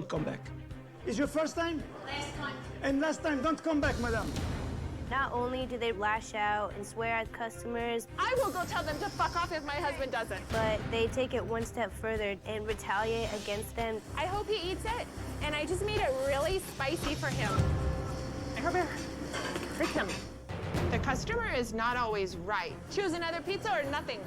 Come back. It's your first time? Last time. And last time, don't come back, madam. Not only do they lash out and swear at customers, I will go tell them to fuck off if my husband doesn't. but they take it one step further and retaliate against them. I hope he eats it, and I just made it really spicy for him. I hope it hurts him. The customer is not always right. Choose another pizza or nothing.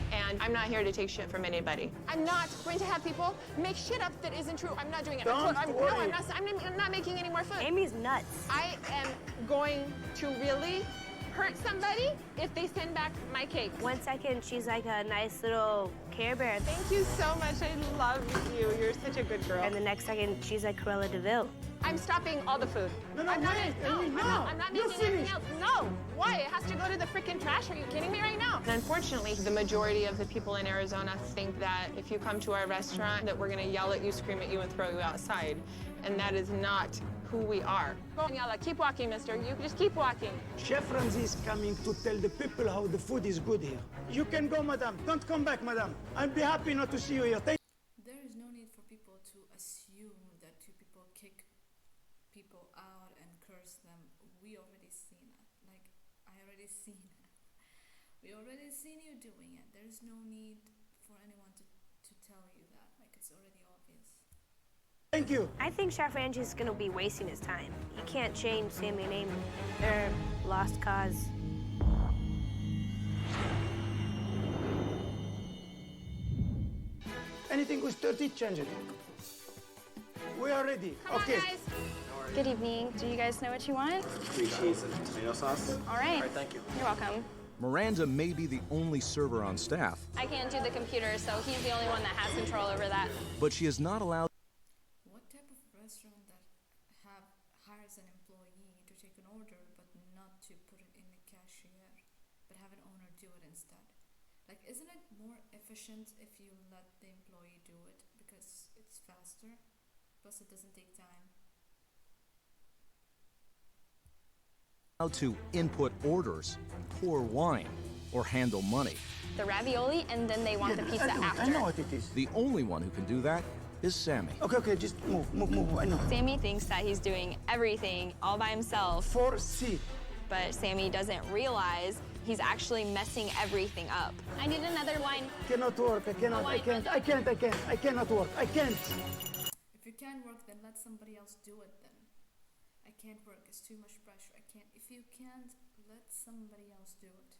And I'm not here to take shit from anybody. I'm not going to have people make shit up that isn't true. I'm not doing it. Don't worry. No, I'm not making any more food. Amy's nuts. I am going to really hurt somebody if they send back my cake. 1 second, she's like a nice little Care Bear. Thank you so much. I love you. You're such a good girl. And the next second, she's like Cruella de Vil. I'm stopping all the food. No, no, I'm not, wait, no, Amy, no. I'm not You're making anything finished. else. No. Why? It has to go to the freaking trash. Are you kidding me right now? And unfortunately, the majority of the people in Arizona think that if you come to our restaurant, that we're gonna yell at you, scream at you, and throw you outside. And that is not who we are. Go, Yalla, keep walking, mister. You just keep walking. Chef Ramzi is coming to tell the people how the food is good here. You can go, madam. Don't come back, madam. I'll be happy not to see you here. Thank There is no need for people to assume that two people kick people out and curse them. We already seen it. Like, I already seen it. We already seen you doing it. There's no need for anyone to tell you that. Like, it's already obvious. Thank you. I think Chef Angie's gonna be wasting his time. He can't change Sammy and Amy. They're lost cause. Anything with 30, change it. We are ready. Come okay. on, guys. Good evening. Do you guys know what you want? 3 cheese and tomato sauce. All right. All right, thank you. You're welcome. Miranda may be the only server on staff, I can't do the computer, so he's the only one that has control over that. but she is not allowed What type of restaurant that hires an employee to take an order but not to put it in the cashier, but have an owner do it instead? Like, isn't it more efficient if you let the employee do it because it's faster? Plus, it doesn't take time. to input orders, pour wine, or handle money. The ravioli, and then they want the pizza after. I know what it is. The only one who can do that is Sammy. Okay, just move. I know. Sammy thinks that he's doing everything all by himself, 4C. but Sammy doesn't realize he's actually messing everything up. I need another wine. Cannot work. I cannot. I can't. I cannot work. I can't. If you can't work, then let somebody else do it then. I can't work, it's too much pressure. I can't. If you can't, let somebody else do it.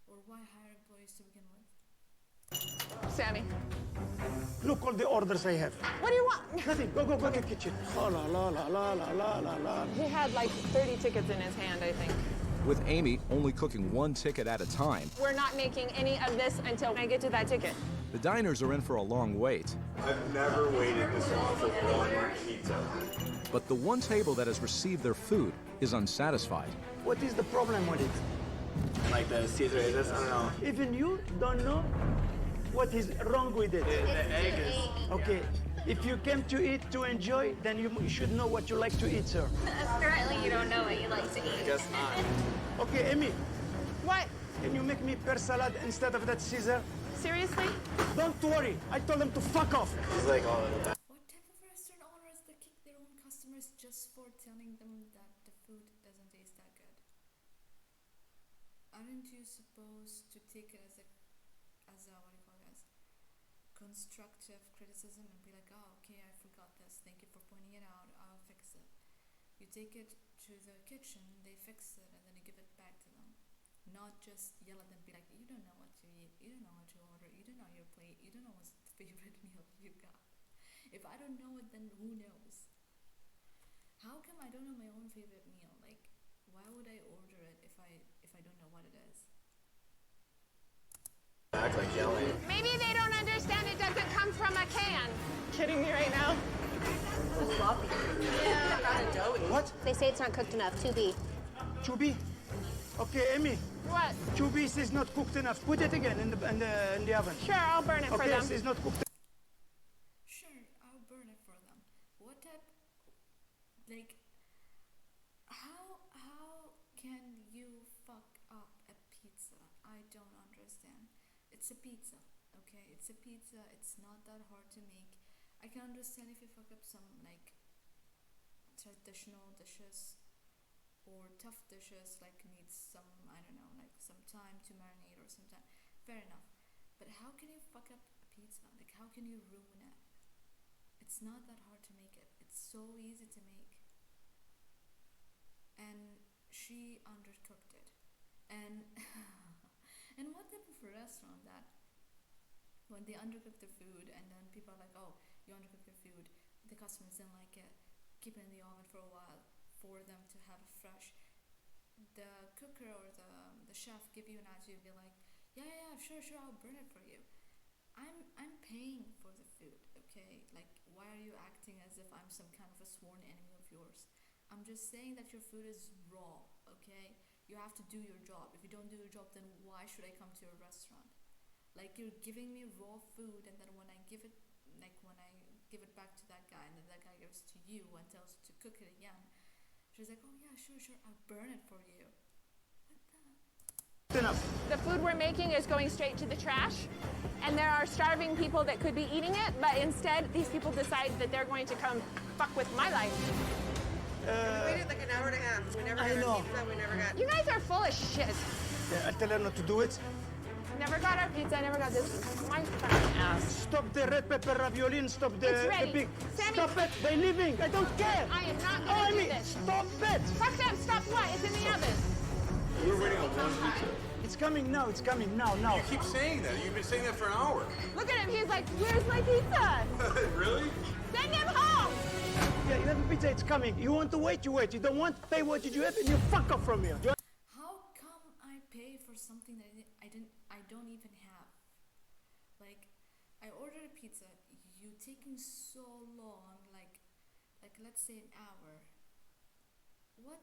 Or why hire employees to begin with? Sammy, Look all the orders I have. what do you want? Nothing. Go to the kitchen. Oh, la la la la la la la la. He had like 30 tickets in his hand, I think. With Amy only cooking one ticket at a time, We're not making any of this until I get to that ticket. the diners are in for a long wait. I've never waited this long for one pizza. But the one table that has received their food is unsatisfied. What is the problem with it? Like the Caesar is this? I don't know. Even you don't know what is wrong with it. The egg is. Okay. If you came to eat to enjoy, then you should know what you like to eat, sir. Apparently you don't know what you like to I eat. guess not. Okay, Amy, What? can you make me pear salad instead of that Caesar? Seriously? Don't worry. I told them to fuck off. It's like all of that. What type of restaurant owners that kick their own customers just for telling them that the food doesn't taste that good? Aren't you supposed to take it as a what do you call it, as constructive criticism and be like, oh, okay, I forgot this. Thank you for pointing it out. I'll fix it. You take it to the kitchen, they fix it, and then you give it back to them. Not just yell at them, be like, you don't know what to eat, you don't know what to order, you don't know your plate, you don't know what's the favorite meal you got. If I don't know it, then who knows? How come I don't know my own favorite meal? Like, why would I order it if I don't know what it is? Act like yelling. Maybe they don't understand it doesn't come from a can. Kidding me right now? What? They say it's not cooked enough. 2B. Chubi? Okay, Amy. What? Chubi is not cooked enough. Put it again in the oven. Sure, I'll burn it for Okay, them. this is not cooked. Sure, I'll burn it for them. What type, like, how can you fuck up a pizza? I don't understand. It's a pizza, okay? It's a pizza. It's not that hard to make. I can understand if you fuck up some like traditional dishes or tough dishes, like needs some, I don't know, like some time to marinate or some time. Fair enough. But how can you fuck up a pizza? Like, how can you ruin it? It's not that hard to make it. It's so easy to make. And she undercooked it. And and what type of a restaurant that when they undercook their food and then people are like, oh, you undercooked your food, the customers didn't like it, keep it in the oven for a while for them to have it fresh. The cooker or the chef give you an attitude and be like, yeah, sure, I'll burn it for you. I'm paying for the food, okay? Like, why are you acting as if I'm some kind of a sworn enemy of yours? I'm just saying that your food is raw, okay? You have to do your job. If you don't do your job, then why should I come to your restaurant? Like, you're giving me raw food, and then when I give it back to that guy, and then that guy gives it to you and tells you to cook it again, she's like, oh yeah, sure, I'll burn it for you. What the? Enough. The food we're making is going straight to the trash, and there are starving people that could be eating it, but instead these people decide that they're going to come fuck with my life. We waited like an hour and a half. We never got our pizza. We never got. You guys are full of shit. Yeah, I'll tell her not to do it. Never got our pizza, never got this. My fucking ass. Stop the red pepper ravioli and stop It's the ready. big. Sammy. Stop it. They're leaving. I don't care. I am not Oh, gonna I do mean, this. stop it. Fuck them, stop what? It's in the oven. We're waiting on one pizza. It's coming now. It's coming now. You keep saying that. You've been saying that for an hour. Look at him, he's like, where's my pizza? Really? Send him home! Yeah, you have a pizza. It's coming. You want to wait? You wait. You don't want to pay what did you have, and you fuck off from here. How come I pay for something that I don't even have? Like, I ordered a pizza. You taking so long, like let's say an hour. What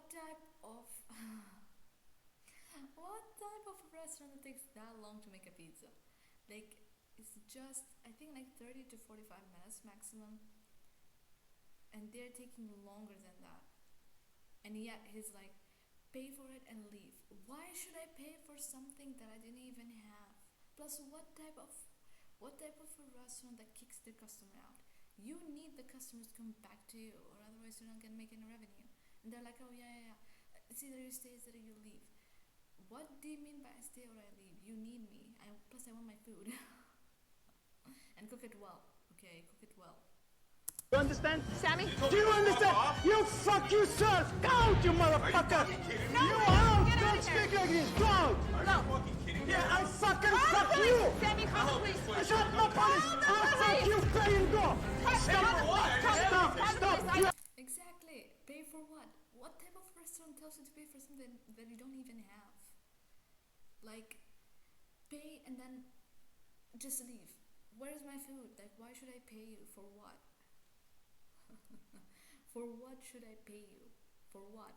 type of what type of restaurant that takes that long to make a pizza? Like, it's just, I think, like 30 to 45 minutes maximum, and they're taking longer than that. And yet he's like, pay for it and leave. Why should I pay for something that I didn't even have? Plus, what type of a restaurant that kicks their customer out? You need the customers to come back to you, or otherwise you're not gonna make any revenue. And they're like, oh yeah, it's either you stay, it's either you leave. What do you mean by I stay or I leave? You need me. Plus I want my food. And cook it well, okay? Cook it well. You understand? Sammy? Do you understand? You fuck yourself! Go out, you motherfucker! No, You wait, out! get out Don't of here. speak like this! Go out! No. Fucking kidding me? Yeah, I'll fucking Call the fuck police! you! Sammy, call the police! Shut up, police! Call the I'll fuck police! you! Pay and go! Stop! Stop! Exactly. Pay for what? What type of restaurant tells you to pay for something that you don't even have? Like, pay and then just leave. Where's my food? Like, why should I pay you? For what? For what should I pay you? For what?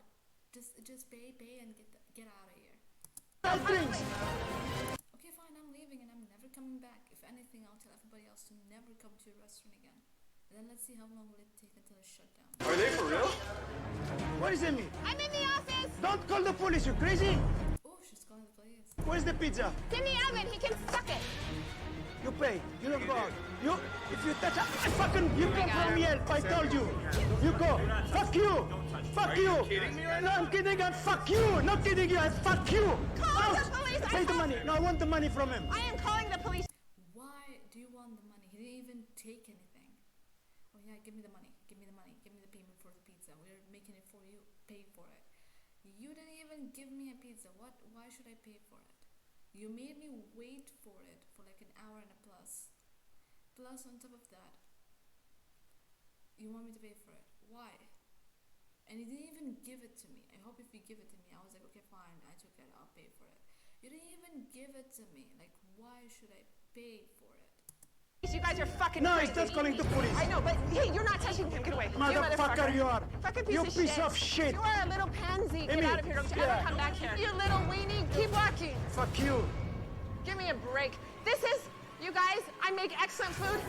Just pay and get out of here. Drinks! Okay, fine, I'm leaving and I'm never coming back. If anything, I'll tell everybody else to never come to your restaurant again. And then let's see how long will it take until it's shut down. Are they for real? What is Amy? I'm in the office! Don't call the police, you crazy? Oh, she's calling the police. Where's the pizza? It's in the oven, he can suck it! You pay. You don't go out. If you touch a you come from Yelp, I told you. You go. Fuck you. Fuck you. kidding me right No, I'm kidding, and fuck you. Not kidding you, I fuck you. Call the police. Pay the money. No, I want the money from him. I am calling the police. Why do you want the money? He didn't even take anything. Oh yeah, give me the money. Give me the money. Give me the payment for the pizza. We're making it for you. Pay for it. You didn't even give me a pizza. Why should I pay for it? You made me wait for it for like an hour and a plus. Plus on top of that, you want me to pay for it. Why? And you didn't even give it to me. I hope if you give it to me, I was like, okay, fine, I took it, I'll pay for it. You didn't even give it to me. Like, why should I pay for it? You guys are fucking No, crazy. he's just calling the police. I know, but hey, you're not touching him. Get away. Motherfucker, you are. Fucking piece You of piece shit. of shit. You are a little pansy. Get Amy, out of here. Don't you yeah. ever come back here. You little weenie. Keep walking. Fuck you. Give me a break. This is, you guys, I make excellent food.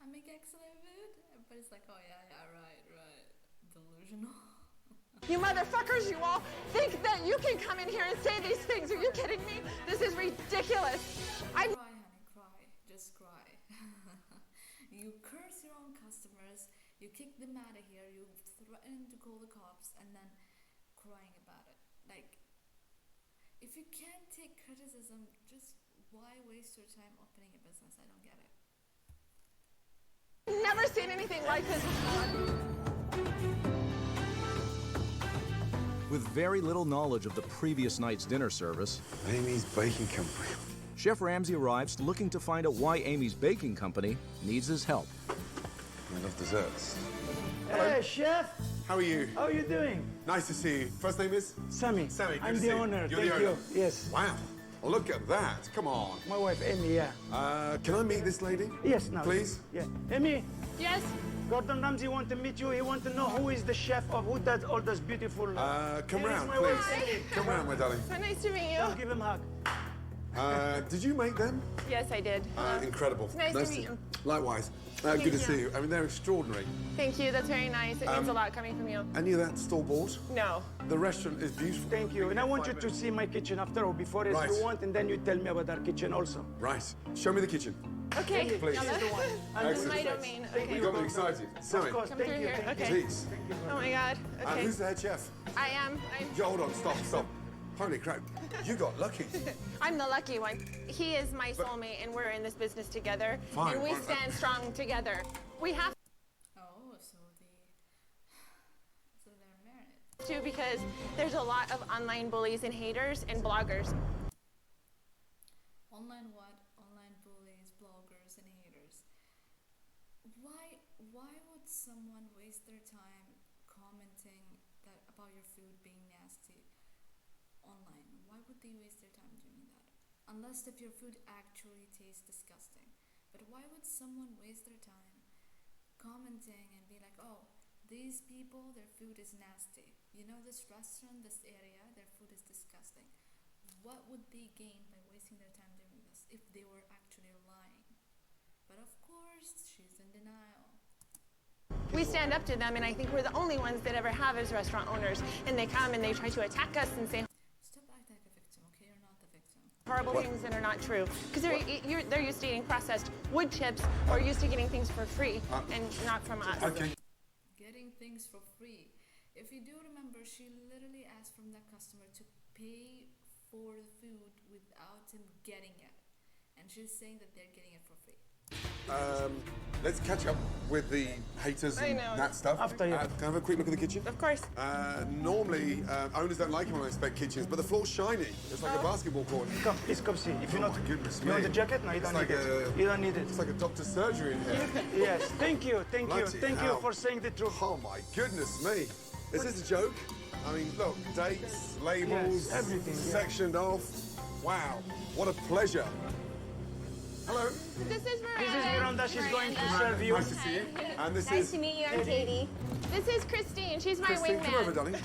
I make excellent food, but it's like, oh yeah, right. Delusional. You motherfuckers, you all think that you can come in here and say these things. Are you kidding me? This is ridiculous. Cry, honey, cry. You curse your own customers, you kick them out of here, you threaten to call the cops, and then crying about it. Like, if you can't take criticism, just why waste your time opening a business? I don't get it. Never seen anything like this before. With very little knowledge of the previous night's dinner service, Amy's Baking Company. Chef Ramsay arrives looking to find out why Amy's Baking Company needs his help. I love desserts. Hey, chef. How are you? How are you doing? Nice to see you. First name is? Sammy. Sammy, good I'm to the see you. owner. You're Thank the you. owner. Yes. Wow. Well, look at that. Come on. My wife, Amy, yeah. Can I meet this lady? Yes, now. Please? Yeah. Amy, Yes? Gordon Ramsay want to meet you. He want to know who is the chef of who does all those beautiful... Come Here is round, my please. wife, Amy. Come round, my darling. So nice to meet you. Give him a hug. Did you make them? Yes, I did. Incredible. Nice to meet you. Likewise. Good to see you. I mean, they're extraordinary. Thank you. That's very nice. It means a lot coming from you. Any of that store bought? No. The restaurant is beautiful. Thank you. And I want you to see my kitchen after or before, as Right. you want, and then you tell me about our kitchen also. Right. Show me the kitchen. Okay. Please. This is my Excellent. domain. Thank Okay. You got me excited. Sammy, Of course, Come thank through you. here. Thank you. Okay. please. Oh my God. Okay. Who's the head chef? I am. Yeah, hold on. Stop. Holy crap. You got lucky. I'm the lucky one. He is my soulmate, and we're in this business together. Fine. And we stand strong together. We have Oh, so they're married. to, because there's a lot of online bullies and haters and bloggers. Online what? Online bullies, bloggers, and haters. Why would someone waste their time commenting that about your food being nasty online? Why would they waste their time doing that? Unless if your food actually tastes disgusting. But why would someone waste their time commenting and be like, oh, these people, their food is nasty. You know, this restaurant, this area, their food is disgusting. What would they gain by wasting their time doing this if they were actually lying? But of course, she's in denial. We stand up to them, and I think we're the only ones that ever have as restaurant owners. And they come and they try to attack us and say Stop acting like a victim, okay? You're not the victim. horrible things that are not true. Because they're used to eating processed wood chips or used to getting things for free and not from us. Okay. Getting things for free. If you do remember, she literally asked from that customer to pay for the food without him getting it. And she's saying that they're getting it for free. Let's catch up with the haters I and know. that stuff. After you. Can I have a quick look at the kitchen? Of course. Normally, owners don't like it when I inspect kitchens, but the floor's shiny. It's like a basketball court. Come, please come see. If you Oh not, my goodness you want me. the jacket? No, you It's don't like need it. a- You don't need it. It's like a doctor's surgery in here. Yes. Thank you. Thank you. Bloody Thank you hell. for saying the truth. Oh my goodness me. Is this a joke? I mean, look, dates, labels, Yes, everything, yeah. sectioned off. Wow, what a pleasure. Hello. This is Miranda. This is Miranda. She's going to serve you. Nice to see you. And this Nice is to meet you. I'm Katie. This is Christine. She's my Christine. Come over, wingman. darling.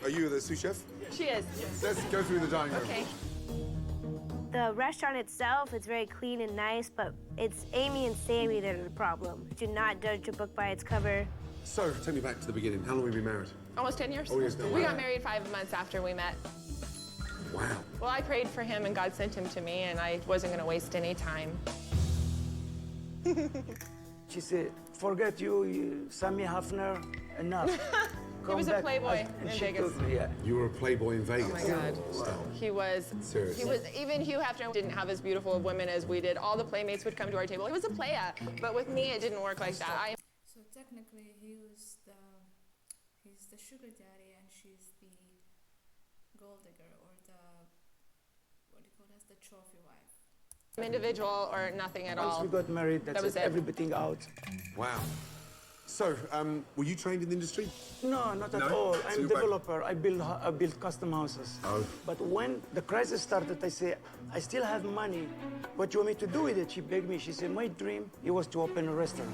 Are you the sous chef? She is. Let's go through the dining room. Okay. The restaurant itself is very clean and nice, but it's Amy and Sammy that are the problem. Do not judge a book by its cover. So, take me back to the beginning. How long have we been married? Almost 10 years. Oh, yes, no We way. got married 5 months after we met. Wow. Well, I prayed for him, and God sent him to me, and I wasn't going to waste any time. She said, forget you, Sammy Hafner, enough. Come was a back. playboy And in she Vegas. told me, yeah. You were a playboy in Vegas. Oh my God. He was. Seriously? He was. Even Hugh Hefner didn't have as beautiful of women as we did. All the playmates would come to our table. He was a playa, but with me, it didn't work like that. So technically, he's the sugar daddy, and she's the gold digger, or the what do you call it? The trophy wife. I'm individual or nothing at Once all. we got married, that's That was it. everything out. Wow. So, were you trained in the industry? No, not at No? all. So I'm you're back- developer. I build custom houses. Oh. But when the crisis started, I say, I still have money. What do you want me to do with it? She begged me. She said, my dream, it was to open a restaurant.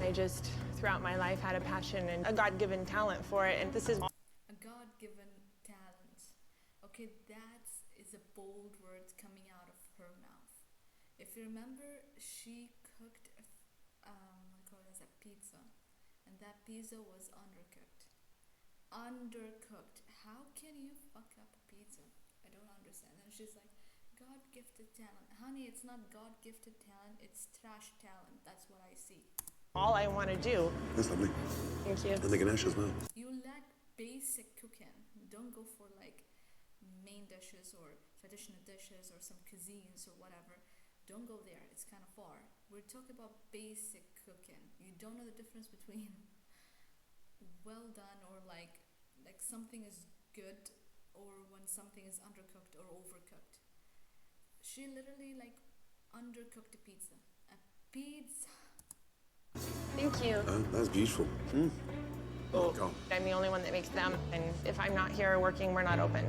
I just, throughout my life, had a passion and a God-given talent for it. And this is A God-given talent. Okay, that is a bold word coming out of her mouth. If you remember, she cooked what do you call it, a pizza, and that pizza was undercooked. Undercooked. How can you fuck up a pizza? I don't understand. And she's like, God-gifted talent. Honey, it's not God-gifted talent, it's trash talent. That's what I see. all I want to do. That's lovely. Thank you. And the Ganesh as well. You like basic cooking. Don't go for like main dishes or traditional dishes or some cuisines or whatever. Don't go there. It's kind of far. We're talking about basic cooking. You don't know the difference between well done or like something is good or when something is undercooked or overcooked. She literally like undercooked a pizza. A pizza. Thank you. That's beautiful. Oh, God. I'm the only one that makes them, and if I'm not here working, we're not open.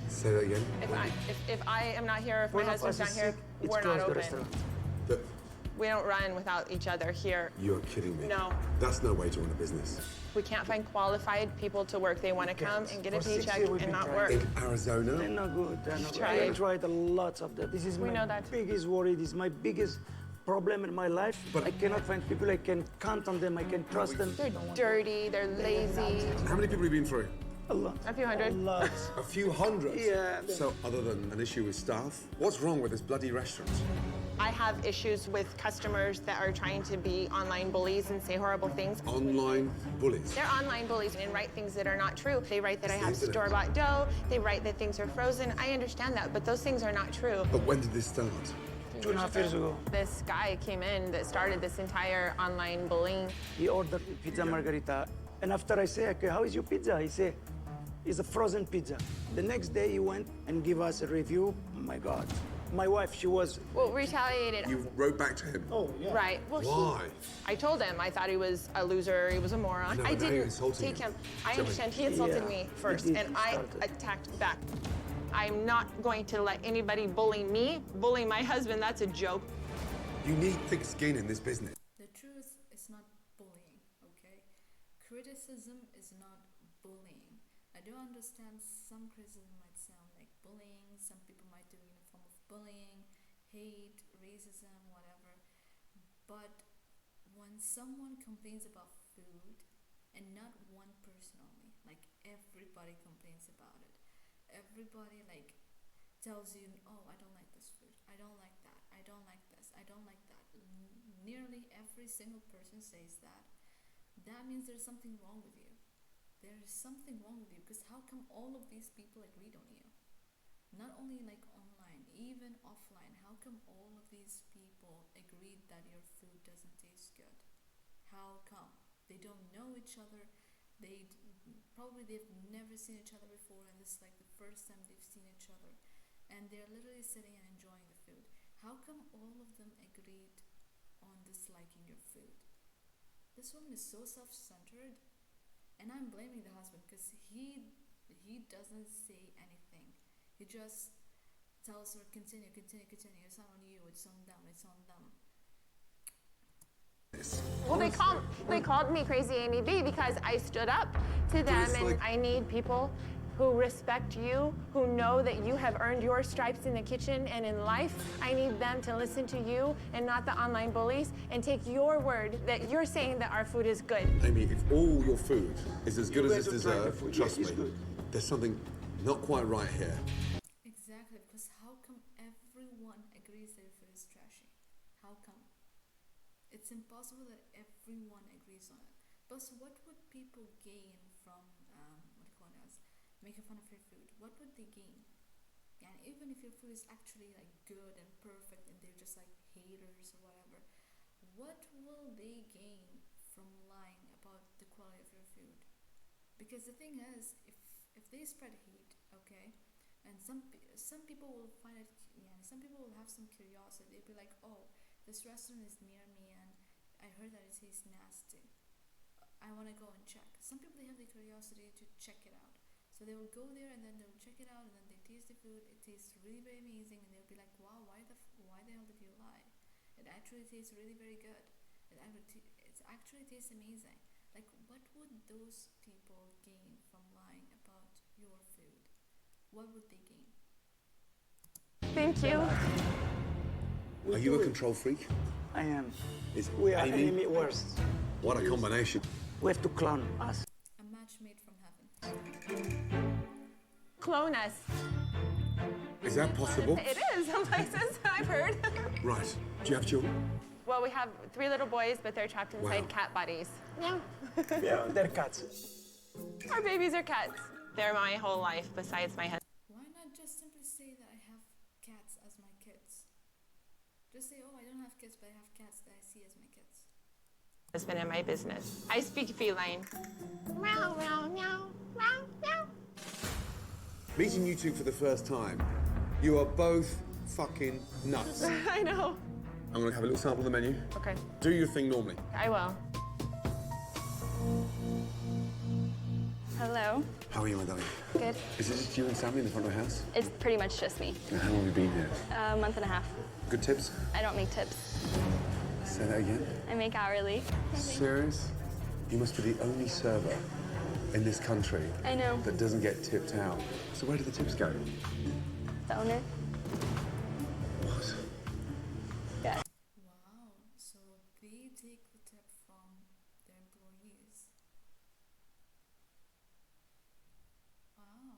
Say that again. If I am not here, if my husband's not here, we're not open. We don't run without each other here. You're kidding me. No. That's no way to run a business. We can't find qualified people to work. They want to come and get a paycheck and not work. In Arizona? They're not good. They're not good. Tried. I tried a lot of that. This is We my know that. biggest worry. This is my biggest problem in my life. But I cannot find people I can count on them. I can trust them. They're dirty. They're lazy. How many people have you been through? A lot. A few hundred. A lot. A few hundred? Yeah. So other than an issue with staff, what's wrong with this bloody restaurant? I have issues with customers that are trying to be online bullies and say horrible things. Online bullies? They're online bullies and write things that are not true. They write that I have Isn't it? store-bought dough. They write that things are frozen. I understand that, but those things are not true. But when did this start? 2.5 years ago. This guy came in that started this entire online bullying. He ordered pizza margarita. And after I say, okay, how is your pizza? He said, it's a frozen pizza. The next day he went and gave us a review. Oh my God. My wife, she was... Well, retaliated. You wrote back to him? Oh, yeah. Right. Well, Why? I told him I thought he was a loser, he was a moron. No, I but now you're didn't insulting take him. him. I Tell me. understand he insulted Yeah, me he first, did. and He I started. attacked back. I'm not going to let anybody bully me, bully my husband. That's a joke. You need thick skin in this business. The truth is not bullying, okay? Criticism is not bullying. I do understand some criticism might sound like bullying. Some people might do it in a form of bullying, hate, racism, whatever. But when someone complains about food, and not one person only, like everybody complains about it. Everybody like tells you, oh, I don't like this food. I don't like that. I don't like this. I don't like that. Nearly every single person says that. That means there's something wrong with you. There is something wrong with you, because how come all of these people agreed on you? Not only like online, even offline. How come all of these people agreed that your food doesn't taste good? How come? They don't know each other. They've never seen each other before, and this is like the first time they've seen each other, and they're literally sitting and enjoying the food. How come all of them agreed on disliking your food? This woman is so self-centered, and I'm blaming the husband because he doesn't say anything. He just tells her, continue. It's not on you. It's on them. Well, they called me Crazy Amy B because I stood up to them, it's and like- I need people who respect you, who know that you have earned your stripes in the kitchen and in life. I need them to listen to you and not the online bullies, and take your word that you're saying that our food is good. Amy, if all your food is as good You as guys it's will try the deserved, food. trust Yes, me, it's good. there's something not quite right here. Exactly, because how come everyone agrees that your food is trashy? How come? It's impossible that everyone agrees on it. Plus, what would people gain from making fun of your food? What would they gain? And even if your food is actually like good and perfect, and they're just like haters or whatever, what will they gain from lying about the quality of your food? Because the thing is, if they spread hate, okay, and some people will find it, some people will have some curiosity. They'll be like, oh, this restaurant is near me, and I heard that it tastes nasty. I want to go and check. Some people, they have the curiosity to check it out. So they will go there, and then they'll check it out, and then they taste the food. It tastes really very amazing, and they'll be like, wow, why the hell did you lie? It actually tastes really very good. It actually tastes amazing. Like, what would those people gain from lying about your food? What would they gain? Thank you. Are you a control freak? I am. Is We are Amy? enemy worst. What a combination. We have to clown us. A match made from heaven. Clone us. Is that possible? It is, some places, I've heard. Right. Do you have children? Well, we have 3 little boys, but they're trapped inside Wow. cat bodies. Meow. Yeah, they're cats. Our babies are cats. They're my whole life besides my husband. Why not just simply say that I have cats as my kids? Just say, oh, I don't have kids, but I have cats that I see as my kids. Husband in my business. I speak feline. Meow, meow, meow, meow, meow. Meeting you two for the first time, you are both fucking nuts. I know. I'm gonna have a little sample of the menu. Okay, Do your thing normally. I will. Hello. How are you, my darling? Good. Is it just you and Sammy in the front of the house? It's pretty much just me. And how long have you been here? A month and a half. Good tips? I don't make tips. Say that again. I make hourly. Serious? You must be the only server in this country I know. that doesn't get tipped out. So where do the tips go? The owner. What? Yeah. Wow, so they take the tip from their employees. Wow,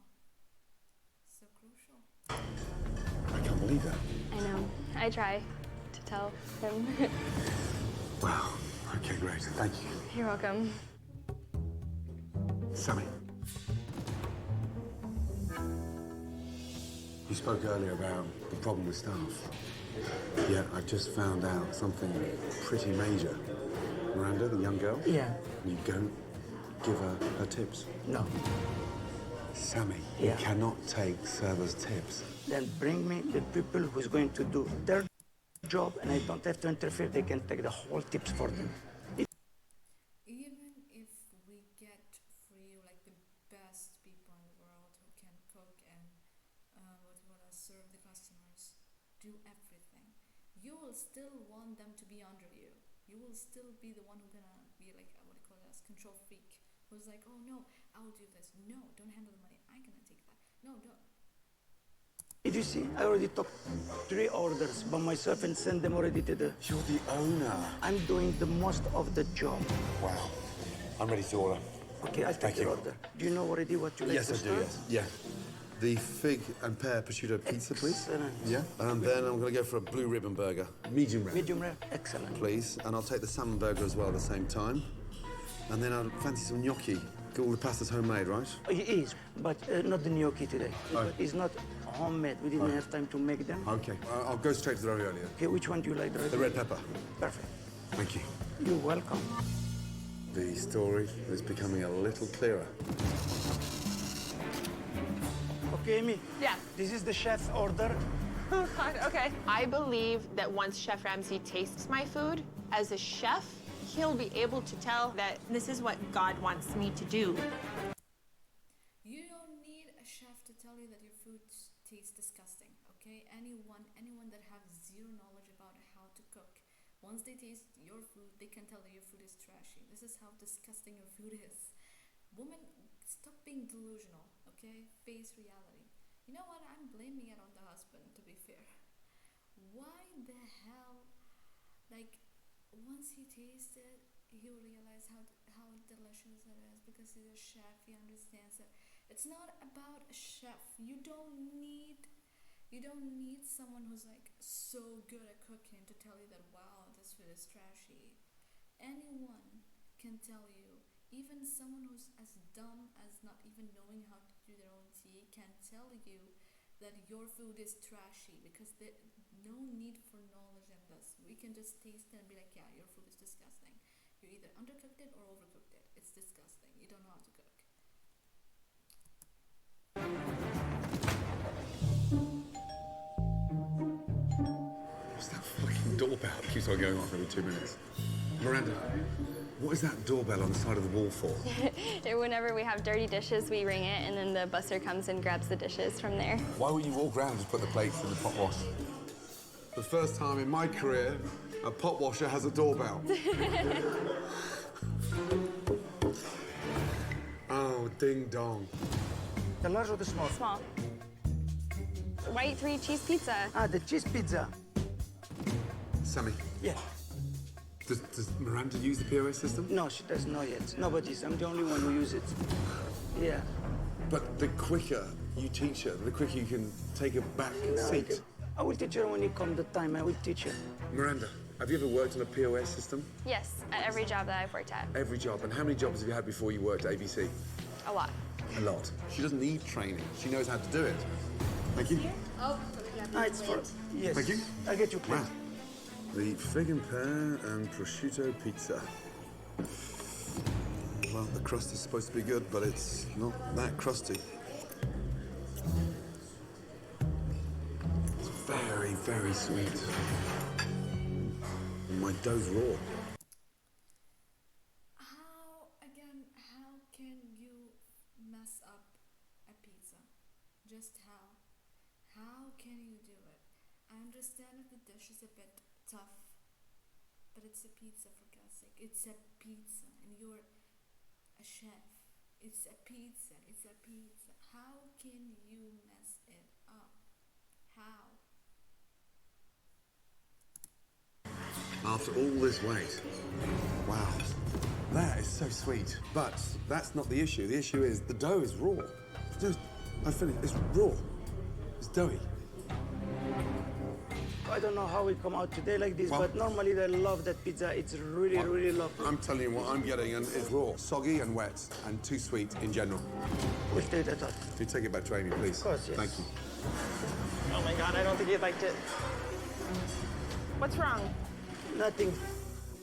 so crucial. I can't believe that. I know. I try to tell him. Wow. Okay, great. Thank you. You're welcome. Sammy. You spoke earlier about the problem with staff. Yeah, I've just found out something pretty major. Miranda, the young girl? Yeah. You don't give her tips. No. Sammy, Yeah. you cannot take servers' tips. Then bring me the people who's going to do their job, and I don't have to interfere. They can take the whole tips for them. Even if we get for you like the best people in the world who can cook and serve the customers, do everything, you will still want them to be under you. You will still be the one who's gonna be like control freak, who's like, oh no, I'll do this. No, don't handle the money. I'm gonna take that. No, don't. Did you see? I already took 3 orders by myself and sent them already to the... You're the owner. I'm doing the most of the job. Wow. I'm ready to order. Okay, I'll take Thank your you. order. Do you know already what you like Yes, to I do, start? yes. Yeah. The fig and pear prosciutto pizza, please. Excellent. Yeah. And then I'm going to go for a blue ribbon burger. Medium rare. Medium rare, excellent. Please. And I'll take the salmon burger as well at the same time. And then I'll fancy some gnocchi. All the pasta's homemade, right? It is, but not the gnocchi today. Oh. It's not homemade. We didn't have time to make them. Okay. I'll go straight to the ravioli. Okay, which one do you like? The red pepper. Perfect. Thank you. You're welcome. The story is becoming a little clearer. Okay, Amy. Yeah. This is the chef's order. Oh, God, okay. I believe that once Chef Ramsay tastes my food, as a chef, he'll be able to tell that this is what God wants me to do. You don't need a chef to tell you that your food tastes disgusting, okay? Anyone that have zero knowledge about how to cook, once they taste your food, they can tell that your food is trashy. This is how disgusting your food is. Woman, stop being delusional, okay? Face reality. You know what? I'm blaming it on the husband, to be fair. Why the hell, like, once he tastes it, he'll realize how delicious it is because he's a chef. He understands it. It's not about a chef. You don't need someone who's like so good at cooking to tell you that, wow, this food is trashy. Anyone can tell you. Even someone who's as dumb as not even knowing how to do their own tea can tell you that your food is trashy, because there's no need for knowledge in this. We can just taste it and be like, yeah, your food is disgusting. You either undercooked it or overcooked it. It's disgusting. You don't know how to cook. What's that fucking doorbell that keeps on going off every 2 minutes? Miranda, what is that doorbell on the side of the wall for? Whenever we have dirty dishes, we ring it, and then the busser comes and grabs the dishes from there. Why wouldn't you walk around and just put the plates in the pot wash? The first time in my career, a pot washer has a doorbell. Oh, ding dong. The large or the small? Small. White 3 cheese pizza. Ah, the cheese pizza. Sammy, Yeah. does Miranda use the POS system? No, she doesn't know yet. Nobody's. I'm the only one who uses it. Yeah. But the quicker you teach her, the quicker you can take her back No, seat. I will teach her when it comes the time. I will teach her. Miranda, Have you ever worked on a POS system? Yes, at every job that I've worked at. Every job. And how many jobs have you had before you worked at ABC? A lot. A lot. She doesn't need training. She knows how to do it. Thank you. Oh, Ah, it's for... Yes. Thank you. I'll get you plate. Wow. The fig and pear and prosciutto pizza. Well, the crust is supposed to be good, but it's not that crusty. It's very, very sweet. And my dough's raw. How can you mess up a pizza? Just how? How can you do it? I understand if the dish is a bit tough, but it's a pizza, for God's sake. It's a pizza, and you're a chef. It's a pizza. It's a pizza. How can you mess it up? How? After all this wait. Wow. That is so sweet. But that's not the issue. The issue is the dough is raw. I finished. It's raw. It's doughy. I don't know how we come out today like this, Well- but normally they love that pizza. It's really, really lovely. I'm telling you what I'm getting, and it's raw, soggy and wet, and too sweet in general. We'll take that out. Can you take it back to Amy, please? Of course, yes. Thank you. Oh my God, I don't think you liked it. What's wrong? Nothing.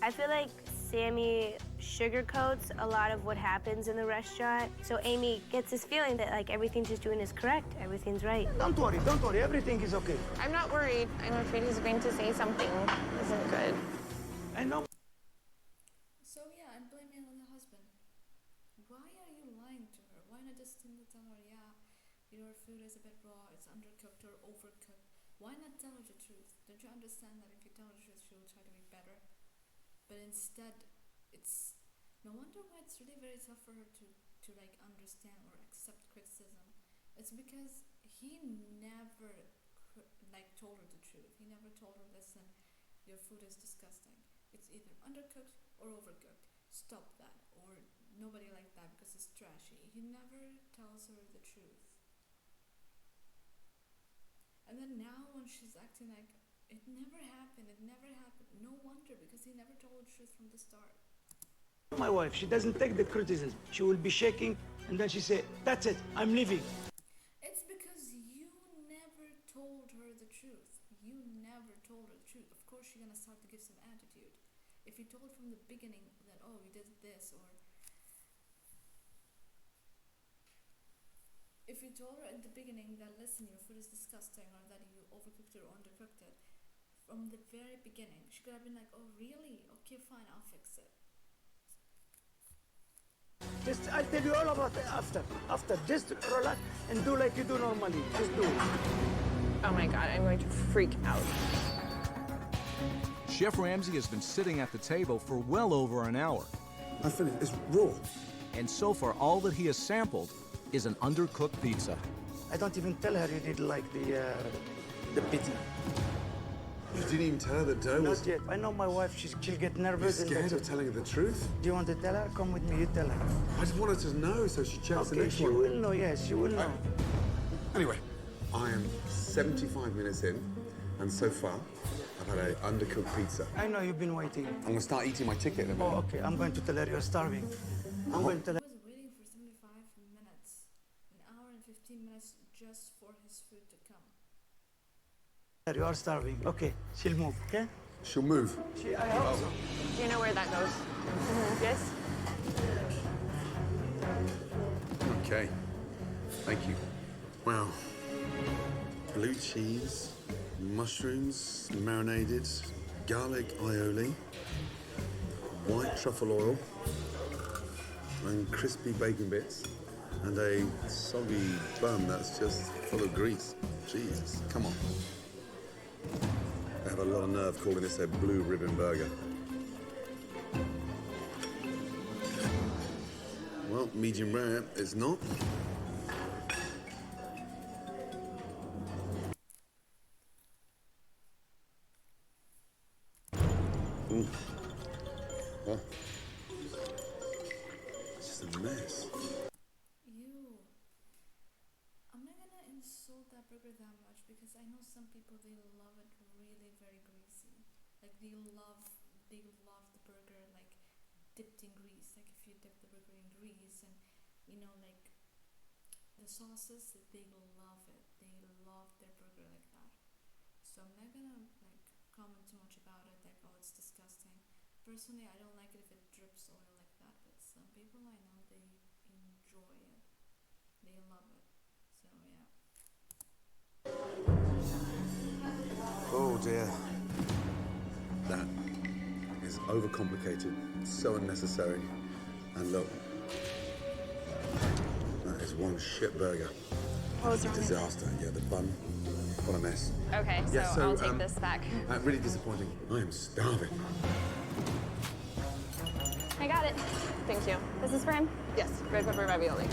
I feel like Sammy sugarcoats a lot of what happens in the restaurant. So Amy gets this feeling that like everything she's doing is correct, everything's right. Don't worry, everything is okay. I'm not worried. I'm afraid he's going to say something isn't good. I know. So yeah, I'm blaming it on the husband. Why are you lying to her? Why not just tell her, yeah, your food is a bit raw, it's undercooked or overcooked? Why not tell her the truth? Don't you understand that if you tell her the truth, she will try to be better? But instead, it's no wonder why it's really very tough for her to like understand or accept criticism. It's because he never like told her the truth. He never told her, listen, your food is disgusting. It's either undercooked or overcooked. Stop that. Or nobody like that because it's trashy. He never tells her the truth. And then now when she's acting like it never happened, no wonder, because he never told the truth from the start. My wife, she doesn't take the criticism. She will be shaking, and then she say, that's it, I'm leaving. It's because you never told her the truth. You never told her the truth. Of course, she's gonna start to give some attitude. If you told from the beginning that, oh, you did this, or if you told her at the beginning that, listen, your food is disgusting, or that you overcooked it or undercooked it, from the very beginning, she could have been like, oh, really? Okay, fine, I'll fix it. Just, I'll tell you all about it after. Just relax and do like you do normally. Just do it. Oh my God, I'm going to freak out. Chef Ramsay has been sitting at the table for well over an hour. I finished. It's raw. And so far, all that he has sampled is an undercooked pizza. I don't even tell her you did like the pizza. You didn't even tell her the dough was... Not yet. I know my wife, she'll get You're nervous. scared of telling her the truth? Do you want to tell her? Come with me, you tell her. I just wanted to know so she checks the Okay, next she one. will know, yes, she will know. Anyway, I am 75 minutes in, and so far, I've had an undercooked pizza. I know you've been waiting. I'm gonna start eating my ticket in a minute. Oh, okay, I'm going to tell her you're starving. I'm going to tell her. He was waiting for 75 minutes, an hour and 15 minutes just for his food to come. You are starving. Okay, she'll move, okay? She'll move. I hope so. Do you know where that goes? Yes? Okay. Thank you. Wow. Blue cheese, mushrooms, marinated, garlic aioli, white truffle oil, and crispy bacon bits, and a soggy bun that's just full of grease. Jesus, come on. I have a lot of nerve calling this a blue ribbon burger. Well, medium rare, it's not. Oh. It's just a mess. Ew. I'm not gonna insult that burger that much because I know some people, they love it really very greasy. Like they love the burger like dipped in grease. Like if you dip the burger in grease and you know like the sauces, they love it. They love their burger like that. So I'm not gonna like comment too much about it, like oh it's disgusting. Personally, I don't like it if it drips oil like that, but some people I know they enjoy it. They love it. So yeah. Oh dear. That is overcomplicated, so unnecessary. And look, that is one shit burger. What was It's a wrong? disaster. Yeah, the bun, what a mess. Okay, so, Yeah, I'll take this back. Really disappointing. I am starving. I got it. Thank you. This is for him? Yes, red pepper ravioli.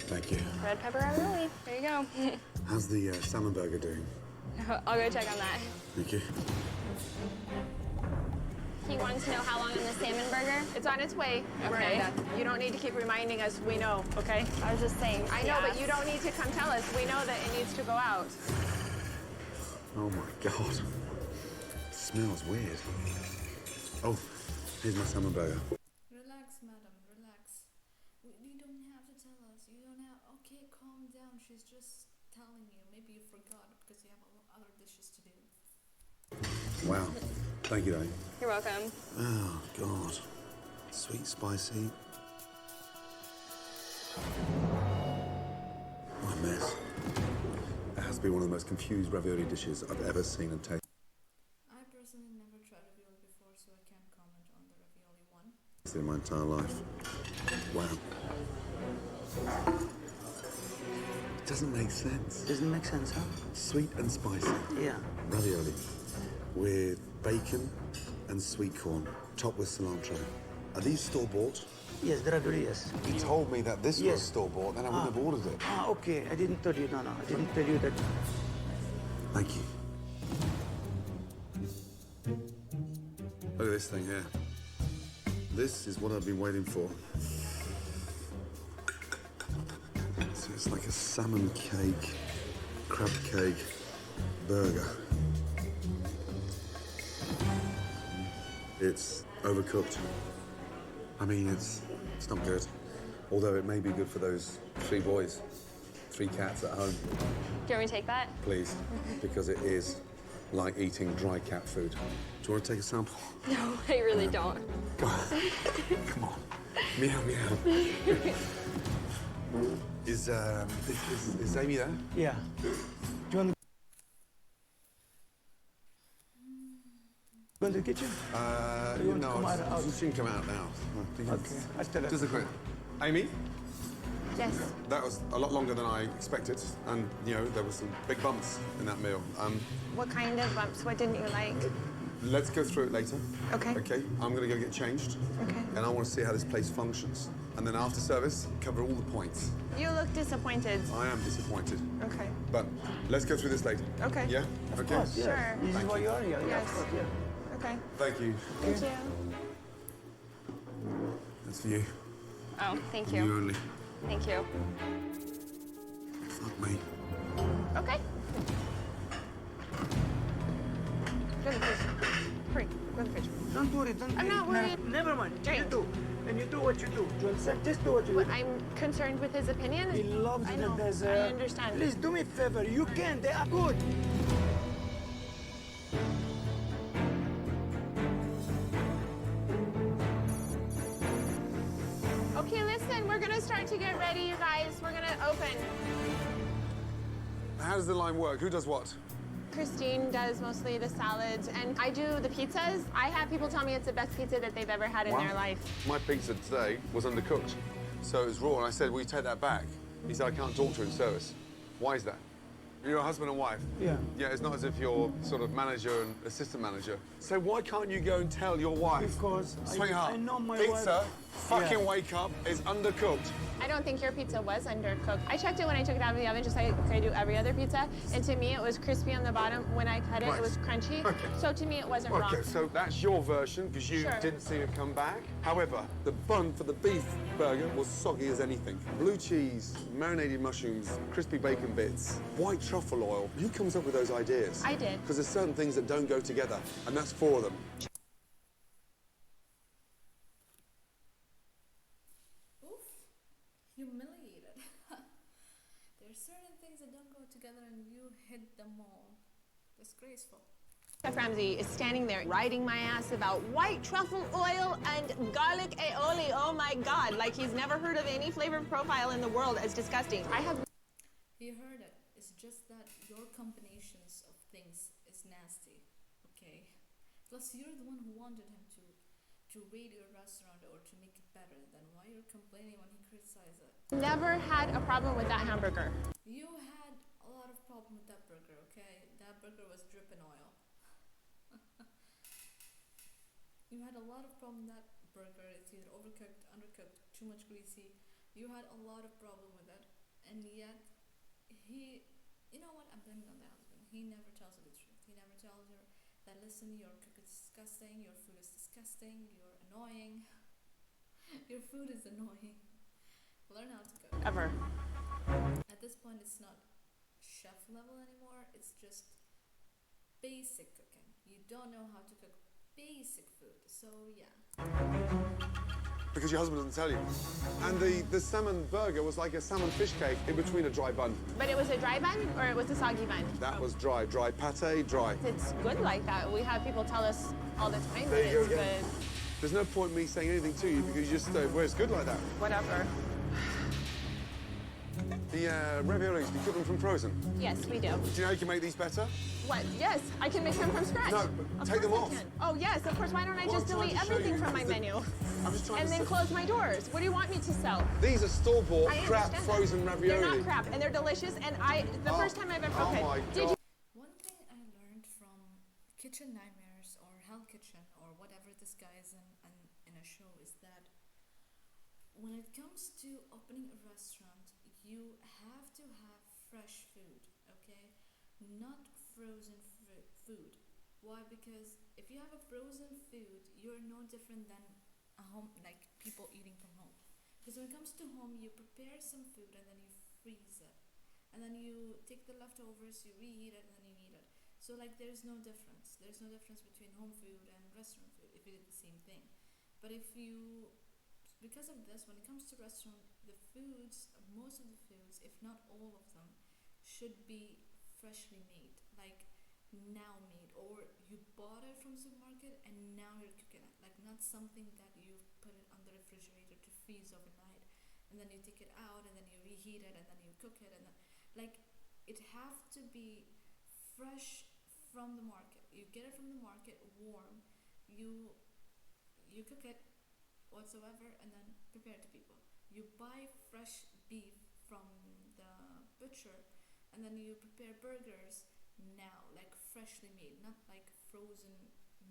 Thank you. Red pepper ravioli. There you go. How's the salmon burger doing? I'll go check on that. Thank you. He wanted to know how long on the salmon burger. It's on its way, Okay. Miranda. You don't need to keep reminding us. We know, okay? I was just saying. I know, but you don't need to come tell us. We know that it needs to go out. Oh my God. It smells weird. Oh, here's my salmon burger. Relax, madam, relax. You don't have to tell us. You don't have. Okay, calm down. She's just telling you. Maybe you forgot because you have other dishes to do. Wow. Thank you, Daddy. You're welcome. Oh, God. Sweet, spicy. What a mess. It has to be one of the most confused ravioli dishes I've ever seen and tasted I personally never tried ravioli before, so I can't comment on the ravioli one. in my entire life. Wow. It doesn't make sense. Doesn't make sense, huh? Sweet and spicy. Yeah. Ravioli with bacon and sweet corn, topped with cilantro. Are these store-bought? Yes, the ravioli, yes. You told me that this Yes. was store-bought, then I wouldn't have ordered it. Ah, okay. I didn't tell you. No, I didn't tell you that. Thank you. Look at this thing here. This is what I've been waiting for. So it's like a salmon cake, crab cake, burger. It's overcooked. I mean, it's not good. Although it may be good for those 3 boys, 3 cats at home. Do you want me to take that? Please, because it is like eating dry cat food. Do you want to take a sample? No, I really don't. Come on. Come on. Meow, meow. Is Amy there? Yeah. Do you want to go to the kitchen? You want to come out? She can come out now. Okay. I'll tell her. Just a quick. Amy, Yes. that was a lot longer than I expected, and you know there were some big bumps in that meal. What kind of bumps? What didn't you like? Let's go through it later. Okay. Okay. I'm gonna go get changed. Okay. And I want to see how this place functions, and then after service, cover all the points. You look disappointed. I am disappointed, Okay. but let's go through this later. Okay. Yeah. Okay. Yes. Sure. This is why you are here. Yeah, Yes. of course, yeah. Okay. Thank you. Thank you. That's for you. Oh, thank You you. only. Thank you. Fuck me. Okay. Go to the fridge. Hurry. Go to the fridge. Don't worry. Don't I'm not worry. worried. Never mind. Drink. You do. And you do what you do. Do you understand? Just do what you But do. I'm concerned with his opinion. He loves I the know. desert. I understand. Please do me a favor. You can. They are good. Okay, listen. We're gonna start to get ready, you guys. We're gonna open. How does the line work? Who does what? Christine does mostly the salads, and I do the pizzas. I have people tell me it's the best pizza that they've ever had in their life. My pizza today was undercooked, so it was raw, and I said, will you take that back? He said, I can't talk to you in service. Why is that? You're a husband and wife. Yeah. Yeah, it's not as if you're sort of manager and assistant manager. So why can't you go and tell your wife? Because Sweetheart, I know my pizza wife. fucking wake up, it's undercooked. I don't think your pizza was undercooked. I checked it when I took it out of the oven, just like I do every other pizza. And to me, it was crispy on the bottom. When I cut it, Right. it was crunchy. Okay. So to me, it wasn't wrong. Okay, so that's your version because you Sure. didn't see it come back. However, the bun for the beef burger was soggy as anything. Blue cheese, marinated mushrooms, crispy bacon bits, white truffle oil. Who comes up with those ideas? I did. Because there's certain things that don't go together, and that's four of them. Oof, humiliated. There's certain things that don't go together and you hit them all. Disgraceful. Chef Ramsay is standing there riding my ass about white truffle oil and garlic aioli. Oh my God, like he's never heard of any flavor profile in the world as disgusting. I have. He heard it. It's just that your combinations of things is nasty, okay? Plus, you're the one who wanted him to rate your restaurant or to make it better. Then why you're complaining when he criticizes it? Never had a problem with that hamburger. You had a lot of problem with that burger, okay? That burger was dripping oil. You had a lot of problem with that burger. It's either overcooked, undercooked, too much greasy. You had a lot of problem with it, and yet he, you know what? I'm blaming on the husband. He never tells her the truth. He never tells her that listen, your cook is disgusting, your food is disgusting, you're annoying. Your food is annoying. Learn how to cook. Ever. At this point, it's not chef level anymore. It's just basic cooking. You don't know how to cook basic food. So yeah. Because your husband doesn't tell you. And the salmon burger was like a salmon fish cake in between a dry bun. But it was a dry bun or it was a soggy bun? That was dry. Dry pate, dry. It's good like that. We have people tell us all the time that There you go it's again. good. There's no point me saying anything to you because you just, well, it's good like that. Whatever. The raviolis, do you cook them from frozen? Yes, we do. Do you know how you can make these better? What? Yes, I can make them from scratch. No, but take them course I off. can. Oh, yes, of course. Why don't I What just I'm trying delete to show everything you from my is that- menu? I'm just trying And to then say- close my doors. What do you want me to sell? These are store-bought I crap understand frozen that. ravioli. They're not crap, and they're delicious, and the first time I've ever... Oh okay. my Did God. you... One thing I learned from Kitchen Nightmares or Hell Kitchen or whatever this guy is in a show is that when it comes to opening a restaurant, you have to have fresh food, okay? Not frozen food. Why? Because if you have a frozen food, you're no different than a home, like people eating from home. Because when it comes to home, you prepare some food and then you freeze it. And then you take the leftovers, you reheat it, and then you eat it. So like there's no difference. There's no difference between home food and restaurant food if you did the same thing. But because of this, when it comes to restaurant, the foods, most of the foods, if not all of them, should be freshly made, like now made, or you bought it from supermarket and now you're cooking it, like not something that you put it on the refrigerator to freeze overnight, and then you take it out and then you reheat it and then you cook it, and then like it have to be fresh from the market. You get it from the market warm, you cook it whatsoever and then prepare it to people. You buy fresh beef from the butcher and then you prepare burgers now, like freshly made, not like frozen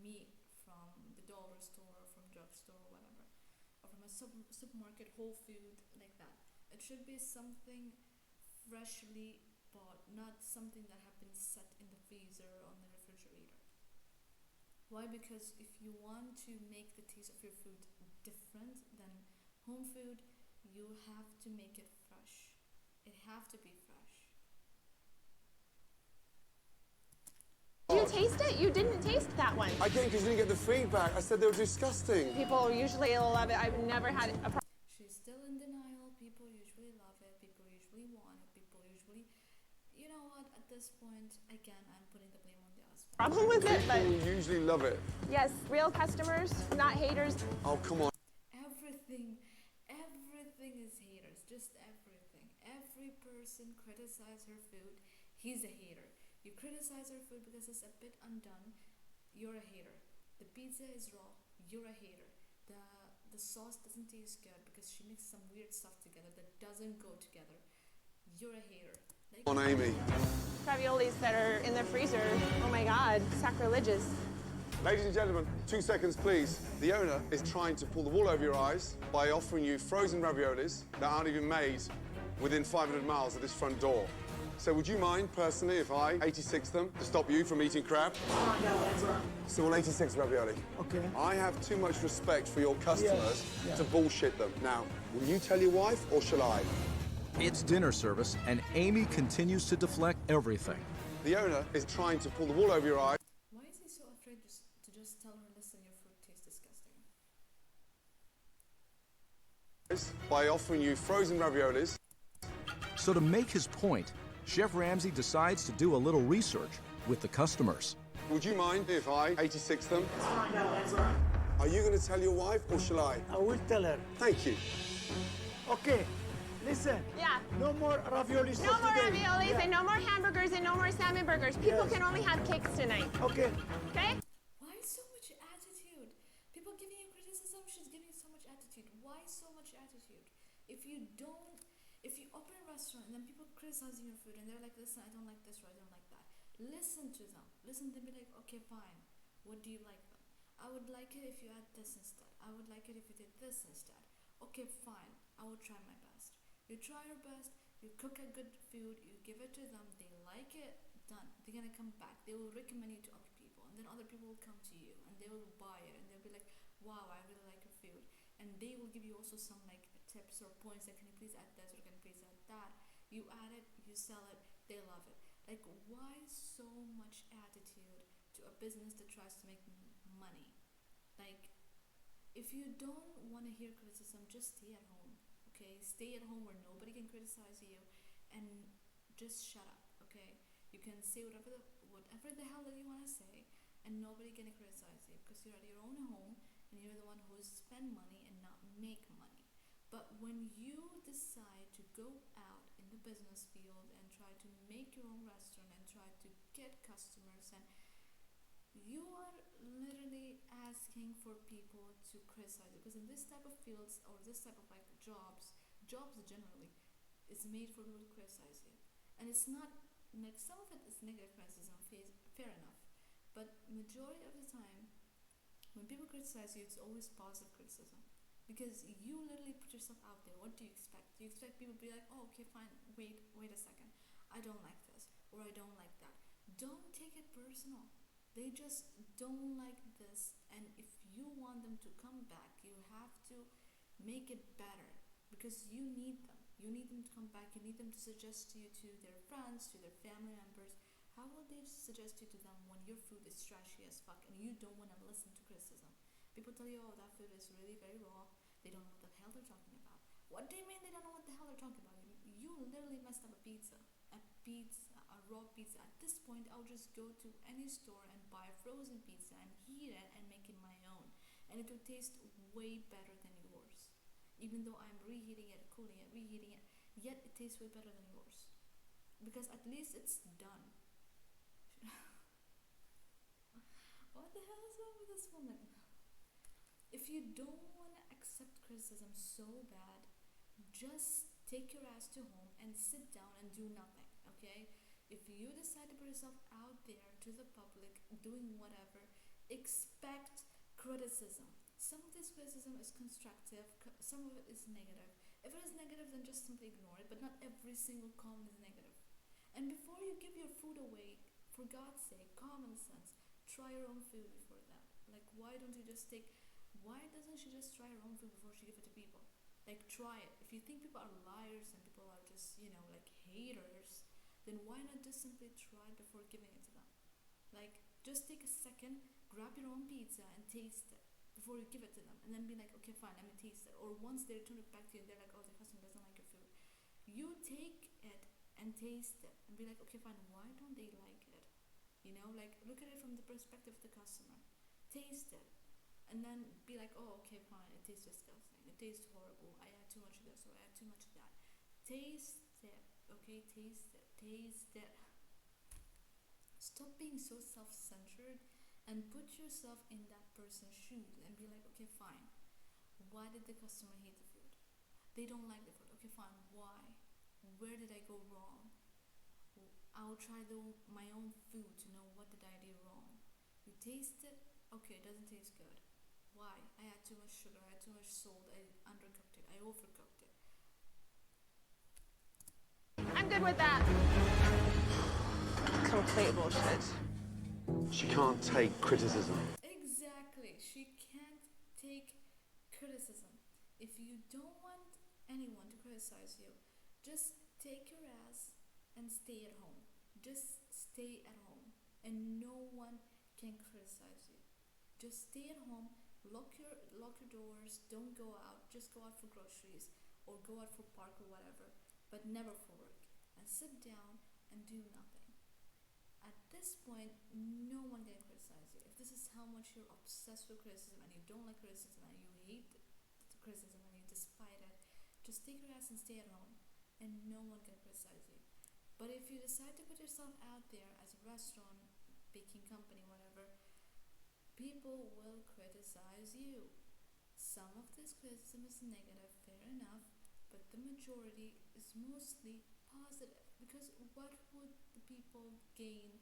meat from the dollar store or from drugstore or whatever, or from a supermarket, Whole Food, like that. It should be something freshly bought, not something that has been set in the freezer or on the refrigerator. Why? Because if you want to make the taste of your food different than home food, you have to make it fresh. It have to be fresh. Did you taste it? You didn't taste that one. Again, because you didn't get the feedback. I said they were disgusting. People usually love it. I've never had a problem. She's still in denial. People usually love it. People usually want it. People usually, you know what? At this point, again, I'm putting the blame on the husband. Problem with it, but People usually love it. yes, real customers, not haters. Oh, come on. Everything is haters. Just everything. Every person criticize her food. He's a hater. You criticize her food because it's a bit undone. You're a hater. The pizza is raw. You're a hater. The sauce doesn't taste good because she mixed some weird stuff together that doesn't go together. You're a hater. Like, On Amy. Raviolis that are in the freezer, oh my God, sacrilegious. Ladies and gentlemen, 2 seconds, please. The owner is trying to pull the wool over your eyes by offering you frozen raviolis that aren't even made within 500 miles of this front door. So would you mind, personally, if I 86 them to stop you from eating crab? So we'll 86 ravioli. Okay. I have too much respect for your customers Yeah. to bullshit them. Now, will you tell your wife or shall I? It's dinner service, and Amy continues to deflect everything. The owner is trying to pull the wool over your eyes. Why is he so afraid to just tell her, listen, your food tastes disgusting? By offering you frozen raviolis. So to make his point, Chef Ramsay decides to do a little research with the customers. Would you mind if I 86 them? Are you going to tell your wife or shall I? I will tell her. Thank you. Okay, listen. Yeah. No more raviolis No for more today. raviolis Yeah. and no more hamburgers and no more salmon burgers. People Yes. can only have cakes tonight. Okay. Okay? Why so much attitude? People giving you criticism, she's giving so much attitude. Why so much attitude? If you open a restaurant and then people criticizing your food and they're like, listen, I don't like this or I don't like that. Listen to them. Listen to them, be like, okay, fine. What do you like them? I would like it if you add this instead. I would like it if you did this instead. Okay, fine. I will try my best. You try your best. You cook a good food. You give it to them. They like it. Done. They're gonna come back. They will recommend you to other people, and then other people will come to you and they will buy it and they'll be like, wow, I really like your food. And they will give you also some like tips or points like, can you please add this or can you please add that? You add it, you sell it, they love it. Like, why so much attitude to a business that tries to make money? Like, if you don't want to hear criticism, just stay at home, okay? Stay at home where nobody can criticize you and just shut up, okay? You can say whatever the hell that you want to say and nobody can criticize you because you're at your own home and you're the one who's spend money and not make money. But when you decide to go out in the business field and try to make your own restaurant and try to get customers, and you are literally asking for people to criticize you, because in this type of fields or this type of like jobs generally is made for people to criticize you. And it's not like, some of it is negative criticism, fair enough, but majority of the time when people criticize you, it's always positive criticism. Because you literally put yourself out there. What do you expect? Do you expect people to be like, oh, okay, fine, wait a second. I don't like this, or I don't like that. Don't take it personal. They just don't like this. And if you want them to come back, you have to make it better. Because you need them. You need them to come back. You need them to suggest you to their friends, to their family members. How will they suggest you to them when your food is trashy as fuck and you don't want to listen to criticism? People tell you, oh, that food is really very raw. They don't know what the hell they're talking about. What do you mean they don't know what the hell they're talking about? You literally messed up a raw pizza. At this point, I'll just go to any store and buy a frozen pizza and heat it and make it my own. And it will taste way better than yours. Even though I'm reheating it, cooling it, reheating it, yet it tastes way better than yours. Because at least it's done. What the hell is wrong with this woman? If you don't want to accept criticism so bad, just take your ass to home and sit down and do nothing, okay? If you decide to put yourself out there to the public, doing whatever, expect criticism. Some of this criticism is constructive, some of it is negative. If it is negative, then just simply ignore it, but not every single comment is negative. And before you give your food away, for God's sake, common sense, try your own food before that. Like, why doesn't she just try her own food before she gives it to people? Like, try it. If you think people are liars and people are just, like haters, then why not just simply try it before giving it to them? Like, just take a second, grab your own pizza and taste it before you give it to them, and then be like, okay, fine, let me taste it. Or once they return it back to you and they're like, oh, the customer doesn't like your food, you take it and taste it and be like, okay, fine, why don't they like it? Like, look at it from the perspective of the customer. Taste it. And then be like, oh, okay, fine, it tastes disgusting. It tastes horrible. I add too much of this or I add too much of that. Taste it, okay? Taste it. Taste it. Stop being so self-centered and put yourself in that person's shoes and be like, okay, fine. Why did the customer hate the food? They don't like the food. Okay, fine. Why? Where did I go wrong? I'll try my own food to know what did I do wrong. You taste it. okay, it doesn't taste good. Why? I had too much sugar, I had too much salt, I undercooked it, I overcooked it. I'm good with that. Complete bullshit. She can't take criticism. Exactly. She can't take criticism. If you don't want anyone to criticize you, just take your ass and stay at home. Just stay at home and no one can criticize you. Just stay at home, lock your doors, don't go out, just go out for groceries or go out for park or whatever, but never for work. And sit down and do nothing. At this point, no one can criticize you. If this is how much you're obsessed with criticism and you don't like criticism and you hate the criticism and you despise it, just take your ass and stay at home and no one can criticize you. But if you decide to put yourself out there as a restaurant, baking company, whatever, people will criticize you. Some of this criticism is negative, fair enough, but the majority is mostly positive, because what would the people gain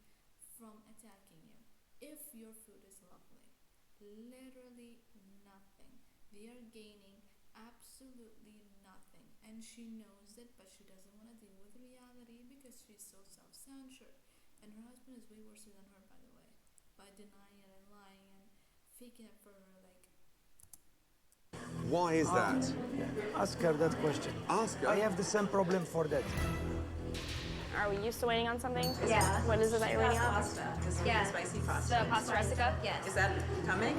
from attacking you if your food is lovely? Literally nothing. They are gaining absolutely nothing, and she knows it, but she doesn't want to deal with reality because she's so self-censored. And her husband is way worse than her, by the way, by denying it and lying and faking it for her. Like, Why is that? Ask her that question. Ask her. I have the same problem for that. Are we used to waiting on something? Yeah. What is it that you're waiting on? Pasta. Just Yeah. spicy pasta. The pasta rustica? Yes. Is that coming?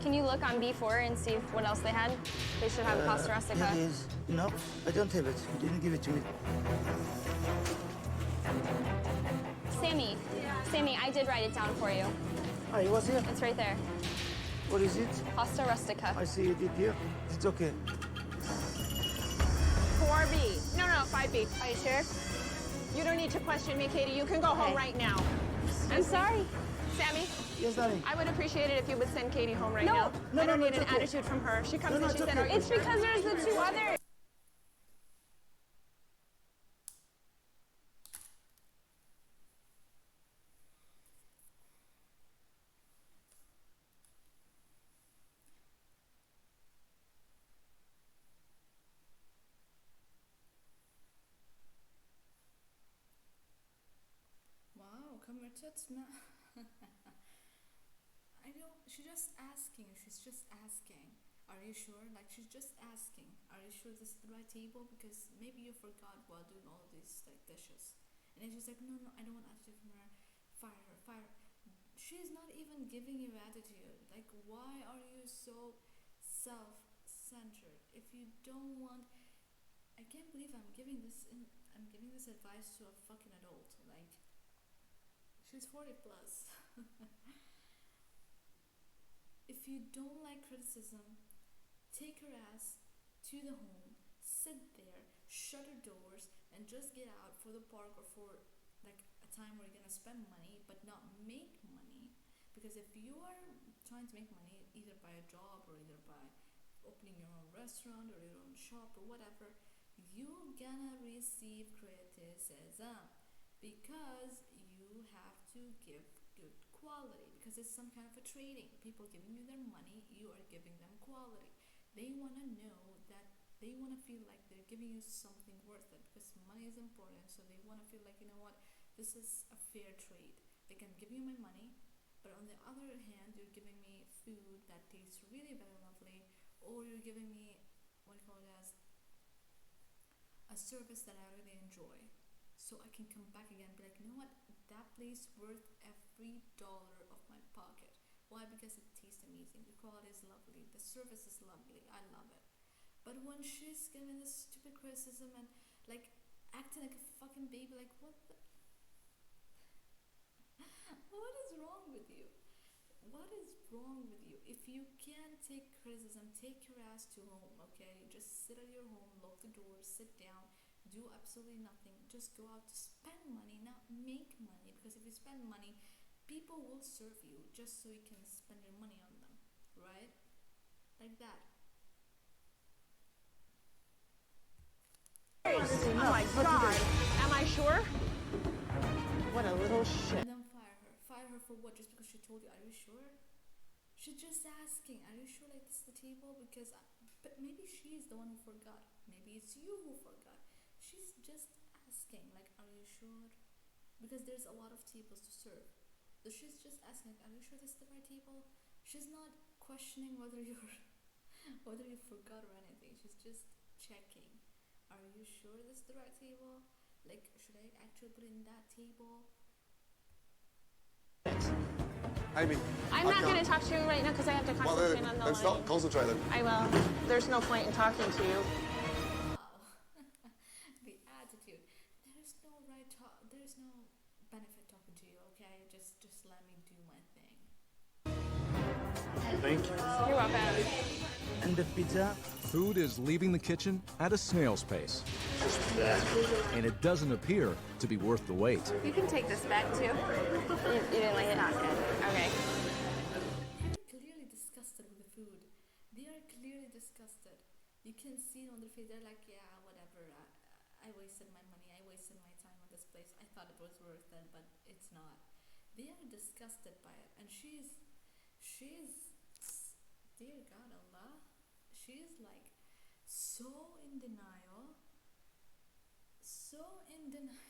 Can you look on B4 and see what else they had? They should have pasta rustica. It is. No, I don't have it. You didn't give it to me. Sammy, I did write it down for you. Ah, it was here. It's right there. What is it? Pasta rustica. I see it here. It's okay. 4B. No, 5B. Are you sure? You don't need to question me, Katie. You can go home right now. I'm sorry. Sammy, Yes, darling. I would appreciate it if you would send Katie home right No. now. No, I don't no, need it's an okay. attitude from her. She comes No, and it's she said, okay. "Are you It's sure?" because there's the two others. wow, come your tits, man. I don't. She's just asking. She's just asking. Are you sure? Like, she's just asking. Are you sure this is the right table? Because maybe you forgot while doing all of these like dishes. And then she's like, no, I don't want attitude from her. Fire her, fire her. She's not even giving you attitude. Like, why are you so self-centered? If you don't want, I can't believe I'm giving this advice to a fucking adult. Like, she's 40 plus. If you don't like criticism, take her ass to the home, sit there, shut her doors, and just get out for the park or for like a time where you're gonna spend money but not make money. Because if you are trying to make money either by a job or either by opening your own restaurant or your own shop or whatever, you're gonna receive criticism because you have to give good quality, because it's some kind of a trading. People giving you their money, you are giving them quality. They want to know that, they want to feel like they're giving you something worth it, because money is important. So they want to feel like, you know what, this is a fair trade. Like, I'm giving you my money, but on the other hand, you're giving me food that tastes really very lovely, or you're giving me what you call it as a service that I really enjoy. So I can come back again and be like, you know what, that place worth every dollar of my pocket. Why? Because it tastes amazing, the quality is lovely, the service is lovely, I love it. But when she's giving this stupid criticism and like acting like a fucking baby, like what is wrong with you? What is wrong with you? If you can't take criticism, take your ass to home, okay? Just sit at your home, lock the doors, sit down, do absolutely nothing. Just go out to spend money, not make money. Because if you spend money, people will serve you just so you can spend your money on them, right? Like that. Oh my God. Am I sure? What a little shit. And then fire her. Fire her for what? Just because she told you, are you sure? She's just asking, are you sure like this is the table? Because but maybe she's the one who forgot. Maybe it's you who forgot. She's just asking, like, are you sure? Because there's a lot of tables to serve. So she's just asking, like, are you sure this is the right table? She's not questioning whether you're whether you forgot or anything. She's just checking. Are you sure this is the right table? Like, should I actually put it in that table? Amy. I'm not going to talk to you right now because I have to Well, concentrate on the then line. stop. Concentrate then. I will. There's no point in talking to you. Wow. The attitude. There's no right talk. There's no benefit talking to you, okay? Just let me do my thing. Thank you. You're welcome. And the pizza? Food is leaving the kitchen at a snail's pace. And it doesn't appear to be worth the wait. You can take this back too. You didn't like it? Not good. Okay. They're clearly disgusted with the food. They are clearly disgusted. You can see it on their face. They're like, yeah, whatever. I wasted my money. I wasted my time on this place. I thought it was worth it, but it's not. They are disgusted by it. And she's, dear God Allah, she's like so in denial. So in denial.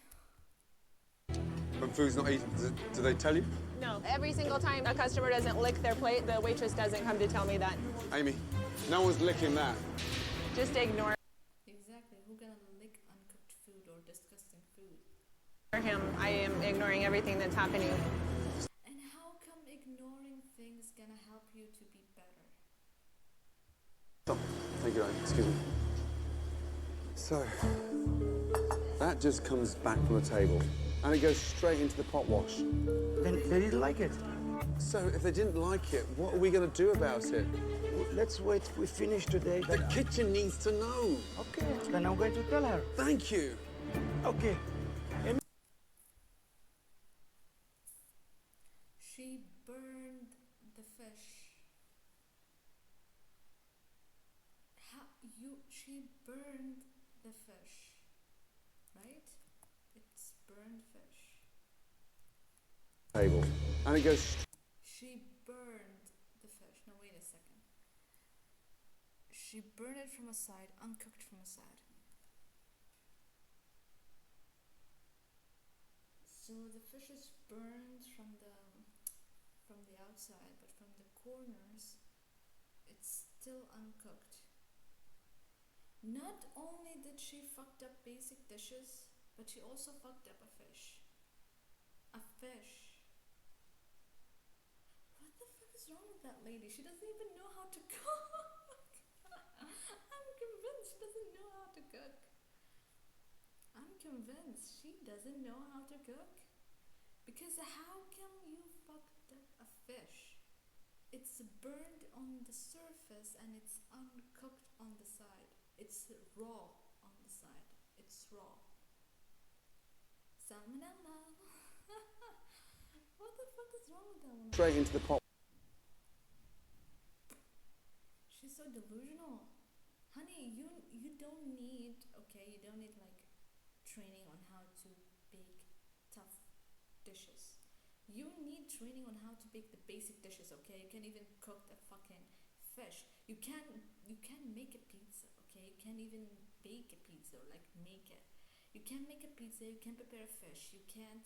When food's not eaten, do they tell you? No. Every single time a customer doesn't lick their plate, the waitress doesn't come to tell me that. Amy, no one's licking that. Just ignore Exactly. Who gonna lick uncooked food or disgusting food? him. I am ignoring everything that's happening. And how come ignoring things gonna help you to be better? Stop. Thank you, Amy. Excuse me. So, that just comes back from the table, and it goes straight into the pot wash. Then they didn't like it. So, if they didn't like it, what are we going to do about it? Let's wait. We finish today. The kitchen needs to know. Okay, then I'm going to tell her. Thank you. Okay. She burned the fish. She burned the fish, right? It's burned fish. Table, and it goes. She burned the fish. No, wait a second. She burned it from a side, uncooked from a side. So the fish is burned from the outside, but from the corners, it's still uncooked. Not only did she fucked up basic dishes, but she also fucked up a fish. A fish. What the fuck is wrong with that lady? She doesn't even know how to cook. I'm convinced she doesn't know how to cook. I'm convinced she doesn't know how to cook. Because how come you fucked up a fish? It's burned on the surface and it's uncooked on the side. It's raw on the side. It's raw. Salmonella. What the fuck is wrong with that woman? Straight into the pot. She's so delusional. Honey, you don't need, okay, you don't need like training on how to bake tough dishes. You need training on how to bake the basic dishes, okay? You can't even cook the fucking fish. You can make a pizza, okay? You can't even bake a pizza or like make it. You can't make a pizza, you can't prepare a fish, you can't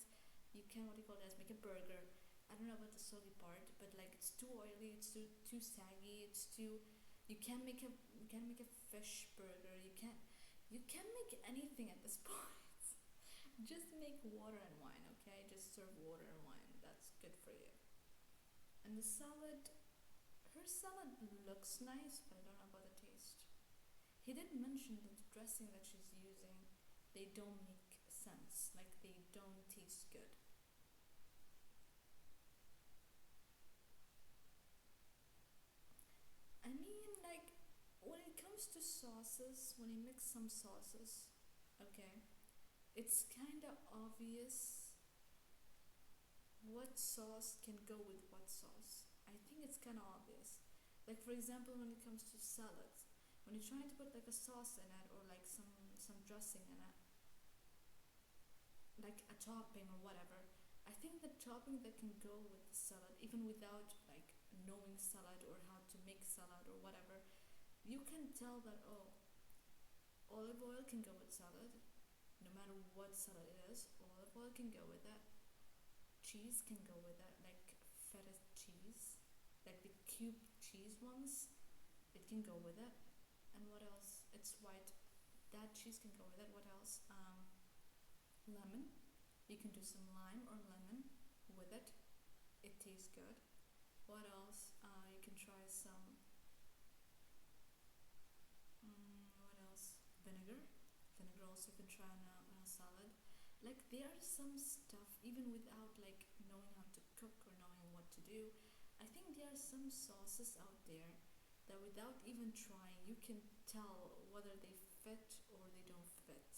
what do you call this, make a burger. I don't know about the soggy part, but like it's too oily, it's too saggy, you can't make a fish burger, you can't make anything at this point. Just make water and wine, okay? Just serve water and wine. That's good for you. And the salad, her salad looks nice, but I don't know about the taste. He did mention that the dressing that she's using, they don't make sense. Like they don't taste good. I mean, like, when it comes to sauces, when you mix some sauces, okay, it's kind of obvious what sauce can go with what sauce. I think it's kind of obvious. Like, for example, when it comes to salads, when you're trying to put like a sauce in it or like some dressing in it, like a topping or whatever, I think the topping that can go with the salad, even without like knowing salad or how to make salad or whatever, you can tell that, oh, olive oil can go with salad, no matter what salad it is. Olive oil can go with that. Cheese can go with that, like feta cheese, like the cube cheese ones, it can go with it. And what else? It's white. That cheese can go with it. What else? Lemon. You can do some lime or lemon with it. It tastes good. What else? You can try some. What else? Vinegar. Vinegar also you can try on a salad. Like there are some stuff, even without like knowing how to cook or knowing what to do, I think there are some sauces out there that without even trying you can tell whether they fit or they don't fit,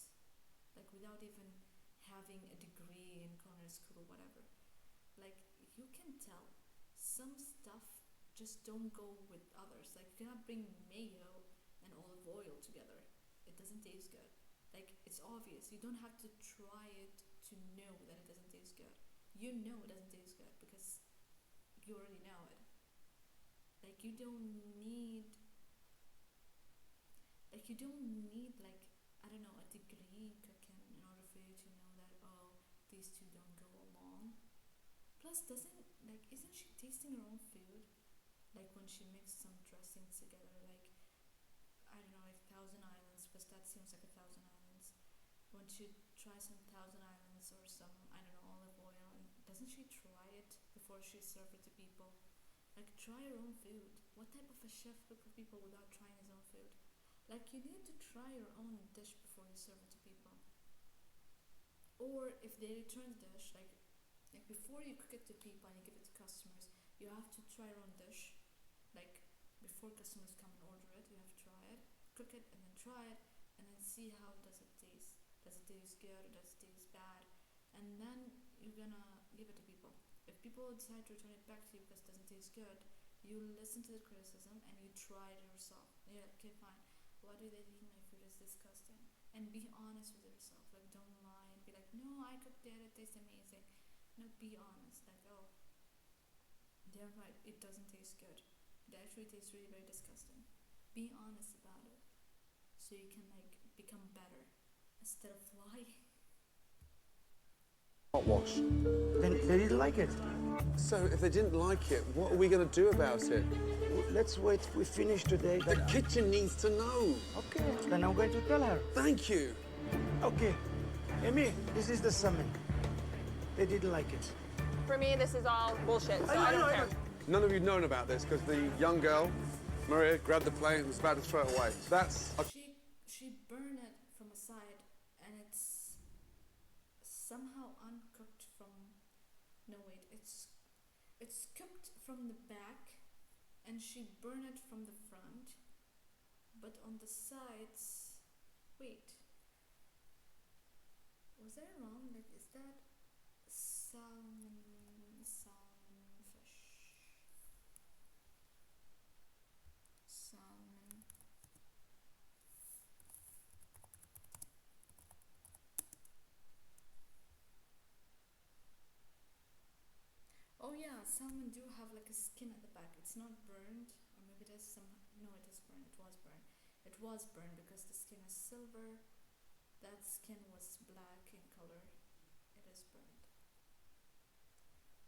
like without even having a degree in culinary school or whatever. Like you can tell some stuff just don't go with others. Like you cannot bring mayo and olive oil together, it doesn't taste good. Like it's obvious, you don't have to try it to know that it doesn't taste good. You know it doesn't taste good because you already know it. Like you don't need like I don't know, a degree in cooking in order for you to know that, oh, these two don't go along. Plus isn't she tasting her own food? Like when she mixed some dressings together, like I don't know, like Thousand Islands, because that seems like a Thousand Islands. When she tries some Thousand Islands or some, I don't know, olive oil, and doesn't she try it before she serves it to people? Like try your own food. What type of a chef cook for people without trying his own food? Like you need to try your own dish before you serve it to people. Or if they return the dish, like before you cook it to people and you give it to customers, you have to try your own dish. Like before customers come and order it, you have to try it, cook it, and then try it, and then see how does it taste. Does it taste good or does it taste bad? And then you're gonna give it to people. If people decide to return it back to you because it doesn't taste good, you listen to the criticism and you try it yourself. Yeah, okay, fine. Why do they think my food is disgusting? And be honest with yourself. Like don't lie and be like, no, I cooked it, it tastes amazing. No, be honest. Like, oh, they're right, it doesn't taste good. It actually tastes really very disgusting. Be honest about it so you can like become better instead of lie. Hot wash. Then they didn't like it. So if they didn't like it, what are we going to do about it? Let's wait. We finish today. The kitchen needs to know. Okay, then I'm going to tell her. Thank you. Okay, Amy, this is the salmon. They didn't like it. For me, this is all bullshit, so I don't care. None of you'd known about this because the young girl, Maria, grabbed the plate and was about to throw it away. That's... She burned it from a side and it's somehow uncooked from... No, wait, it's cooked from the back and she burned it from the front, but on the sides... Wait. Was I wrong? Like, is that salmon fish? Salmon. Oh yeah, salmon do have like a skin at the back. It's not burned, or maybe it is some. No, it is burned. It was burned. It was burned because the skin is silver. That skin was black in color. It is burned.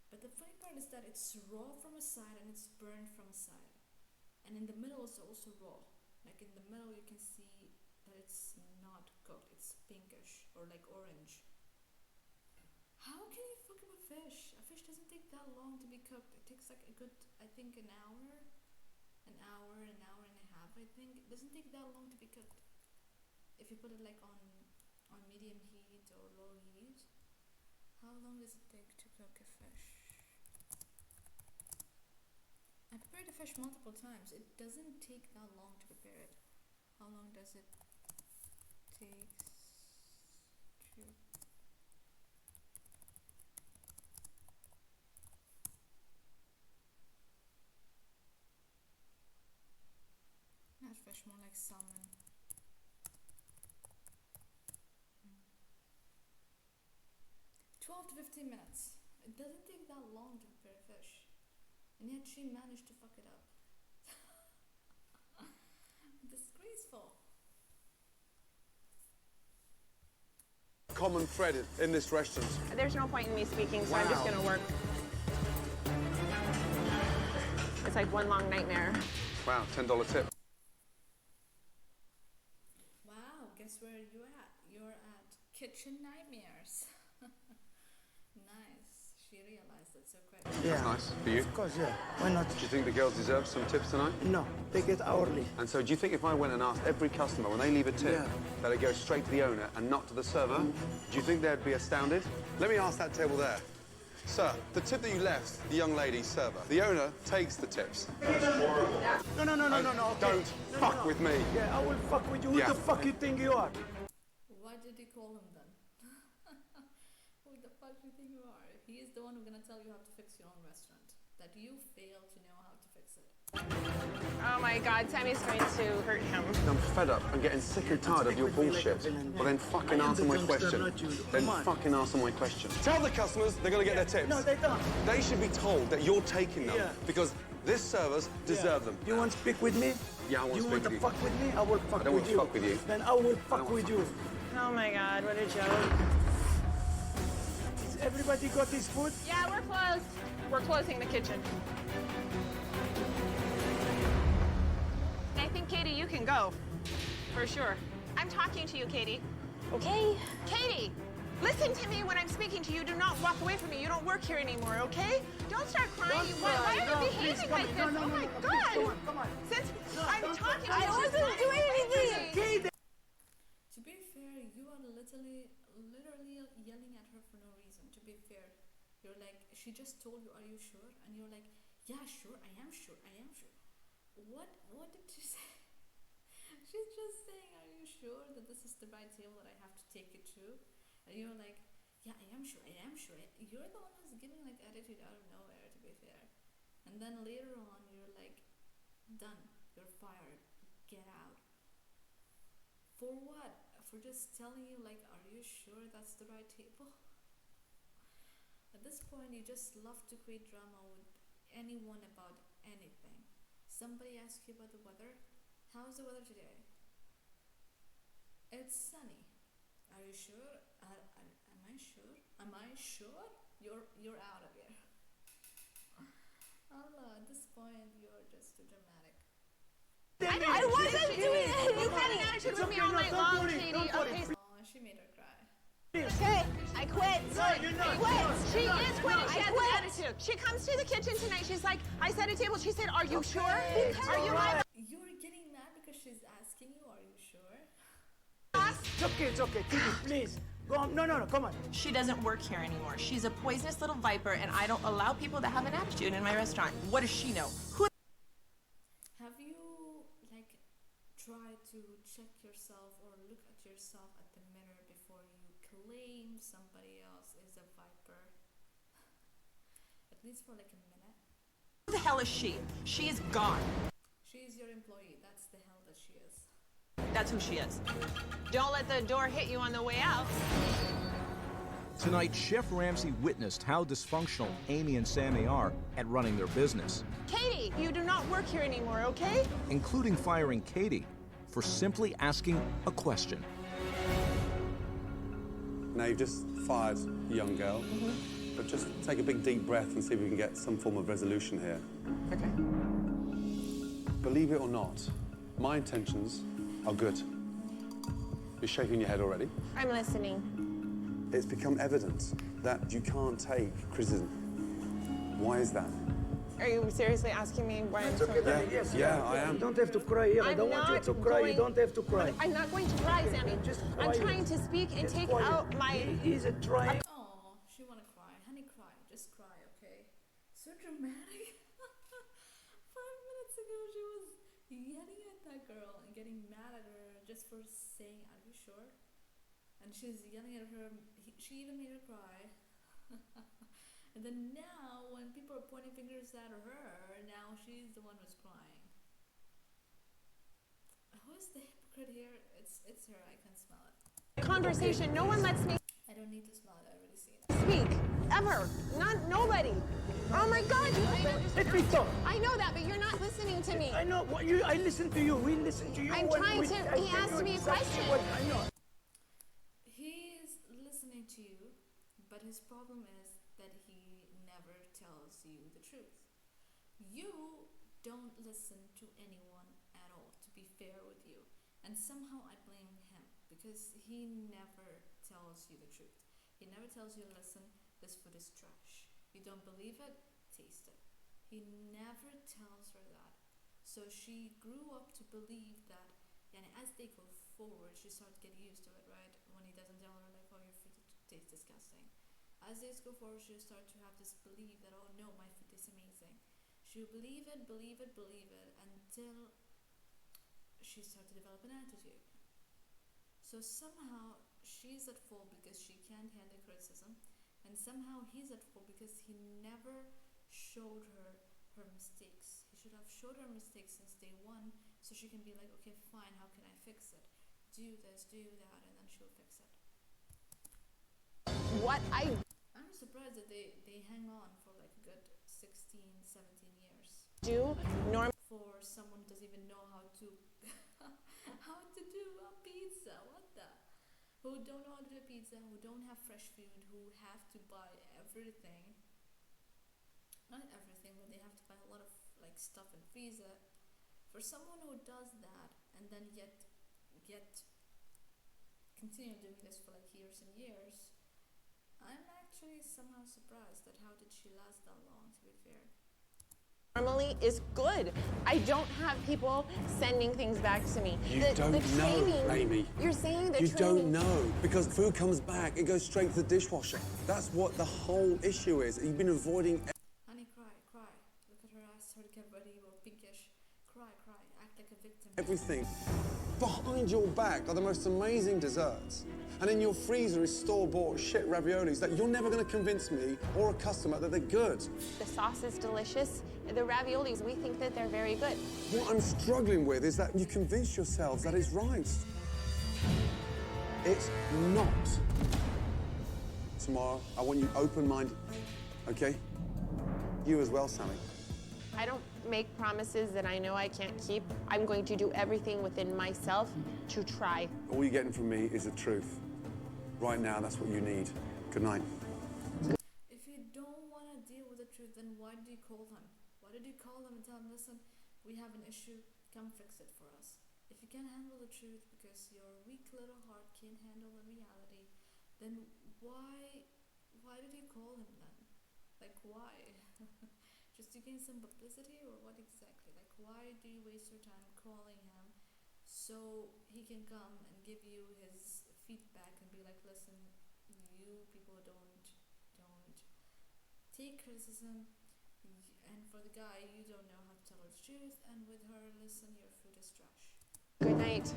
But the funny part is that it's raw from a side and it's burned from a side. And in the middle it's also raw. Like in the middle you can see that it's not cooked. It's pinkish or like orange. How can you fuck up a fish? A fish doesn't take that long to be cooked. It takes like a good, I think an hour and a half, I think. It doesn't take that long to be cooked. If you put it like on medium heat or low heat. How long does it take to cook a fish? I prepared the fish multiple times. It doesn't take that long to prepare it. How long does it take to... Not fish, more like salmon. 12 to 15 minutes. It doesn't take that long to prepare fish. and yet she managed to fuck it up. Disgraceful. Common thread in this restaurant. There's no point in me speaking, so I'm just gonna work. It's like one long nightmare. Wow, $10 tip. Wow, guess where you at? You're at Kitchen Nightmares. Nice. She realized it so quick. Yeah. That's nice. For you? Of course, yeah. Why not? Do you think the girls deserve some tips tonight? No, they get hourly. And so do you think if I went and asked every customer when they leave a tip that it goes straight to the owner and not to the server, do you think they'd be astounded? Let me ask that table there. Sir, the tip that you left the young lady server, the owner takes the tips. No, okay. Don't fuck with me. Yeah, I will fuck with you. Who the fuck you think you are? What did he call him then? Who the fuck do you think you are? He is the one who's gonna tell you how to fix your own restaurant. That you fail to know how to fix it. Oh my God, Sammy's going to hurt him. I'm fed up. I'm getting sick and tired of your bullshit. Well, then fucking answer my question. Then fucking answer my question. Tell the customers they're gonna get their tips. No, they don't. They should be told that you're taking them because this servers deserve them. You want to speak with me? Yeah, I want to speak with you. You want to fuck with me? I will fuck I don't with want you. to fuck with you. Then I will fuck with you. Oh my God, what a joke. Is everybody got his food? Yeah, we're closed. We're closing the kitchen. I think, Katie, you can go. For sure. I'm talking to you, Katie. Okay. Katie, listen to me when I'm speaking to you. Do not walk away from me. You don't work here anymore, okay? Don't start crying. Why are you behaving like this? Oh my God. Come on. Since I'm talking to you, I wasn't doing anything. To be fair, you are literally yelling at her for no reason. To be fair, you're like, she just told you, "Are you sure?" And you're like, "Yeah, sure. I am sure. I am sure." What did she say? She's just saying, "Are you sure that this is the right table that I have to take it to?" And you're like, "Yeah, I am sure. I am sure." You're the one who's giving like attitude out of nowhere. To be fair, and then later on, you're like, "Done. You're fired. Get out." For what? For just telling you like, "Are you sure that's the right table?" At this point, you just love to create drama with anyone about anything. Somebody asks you about the weather. How's the weather today? It's sunny. Are you sure? Am I sure? Am I sure? You're out of here. Allah, at this point, you're just too dramatic. I wasn't doing it. You had an attitude with me all night long, Katie. Okay. Oh, she made her cry. Okay, I quit. No, you're not. She is quitting. She has an attitude. She comes to the kitchen tonight. She's like, "I set a table." She said, "Are you sure? Are you my You're getting mad because she's asking you, "Are you sure?" boss?" It's okay. Kitty, please. Go on. No, come on. She doesn't work here anymore. She's a poisonous little viper, and I don't allow people to have an attitude in my restaurant. What does she know? Who? Have you like tried to check yourself or look at yourself at the mirror before you claim somebody else is a viper? At least for like a minute. Who the hell is she? She is gone. She's your employee. That's the hell that she is. That's who she is. Don't let the door hit you on the way out. Tonight, Chef Ramsay witnessed how dysfunctional Amy and Sammy are at running their business, Katie, you do not work here anymore, okay? including firing Katie for simply asking a question. Now, you've just fired a young girl, but just take a big deep breath and see if we can get some form of resolution here. Okay. Believe it or not, my intentions are good. You're shaking your head already. I'm listening. It's become evident that you can't take criticism. Why is that? Are you seriously asking me why I'm so Yes, Yeah, I am. You don't have to cry here. I I'm don't want you not to cry. You going- don't have to cry. I'm not going to cry, Sammy. Just I'm quiet. trying to speak and Just take quiet. out my... He is trying. Oh, she wanna cry. Honey, cry. Just cry, okay? So dramatic. 5 minutes ago, she was yelling at that girl and getting mad at her just for saying, "Are you sure?" And she's yelling at her. She even made her cry. And then now, when people are pointing fingers at her, now she's the one who's crying. Who's the hypocrite here? It's her. I can smell it. Conversation. No one lets me I don't need to smell it. I already see it. speak. ever. Nobody. Oh my God, you don't understand. Let me talk. I know that, but you're not listening to me. I know. I listen to you. We listen to you. I'm trying to. He asked me a question. I know. He is listening to you, but his problem is that he never tells you the truth. You don't listen to anyone at all, to be fair with you. And somehow I blame him because he never tells you the truth. He never tells you, listen, this food is trash. You don't believe it? Taste it. He never tells her that. So she grew up to believe that, and as they go forward, she started to get used to it, right? When he doesn't tell her, like, oh, your food tastes disgusting. As days go forward, she'll start to have this belief that, oh no, my food is amazing. She'll believe it until she starts to develop an attitude. So somehow she's at fault because she can't handle criticism, and somehow he's at fault because he never showed her her mistakes. He should have showed her mistakes since day one, so she can be like, okay, fine, how can I fix it? Do this, do that, and then she'll fix it. I'm surprised that they hang on for like a good 16, 17 years. For someone who doesn't even know how to how to do a pizza. What the? Who don't know how to do a pizza, who don't have fresh food, who have to buy everything. Not everything, but they have to buy a lot of like stuff and freezer. For someone who does that and then yet continue doing this for like years and years, I'm actually somehow surprised that how did she last that long, to be fair. Normally is good. I don't have people sending things back to me. You don't know, Amy. You're saying the You training. don't know, because food comes back, it goes straight to the dishwasher. That's what the whole issue is. You've been avoiding... Honey, cry. Look at her eyes, her get ready, or pinkish. Cry, act like a victim. Everything. Behind your back are the most amazing desserts. And in your freezer is store-bought shit raviolis that you're never going to convince me or a customer that they're good. The sauce is delicious. The raviolis, we think that they're very good. What I'm struggling with is that you convince yourselves that it's right. It's not. Tomorrow, I want you open-minded, okay? You as well, Sammy. I don't make promises that I know I can't keep. I'm going to do everything within myself to try. All you're getting from me is the truth. Right now, that's what you need. Good night. If you don't want to deal with the truth, then why did you call him? Why did you call him and tell him, listen, we have an issue, come fix it for us? If you can't handle the truth because your weak little heart can't handle the reality, then why did you call him then? Like, why? Just to gain some publicity, or what exactly? Like, why do you waste your time calling him so he can come and give you his feedback and be like, listen, you people don't take criticism, and for the guy, you don't know how to tell the truth, and with her, listen, your food is trash. Good night.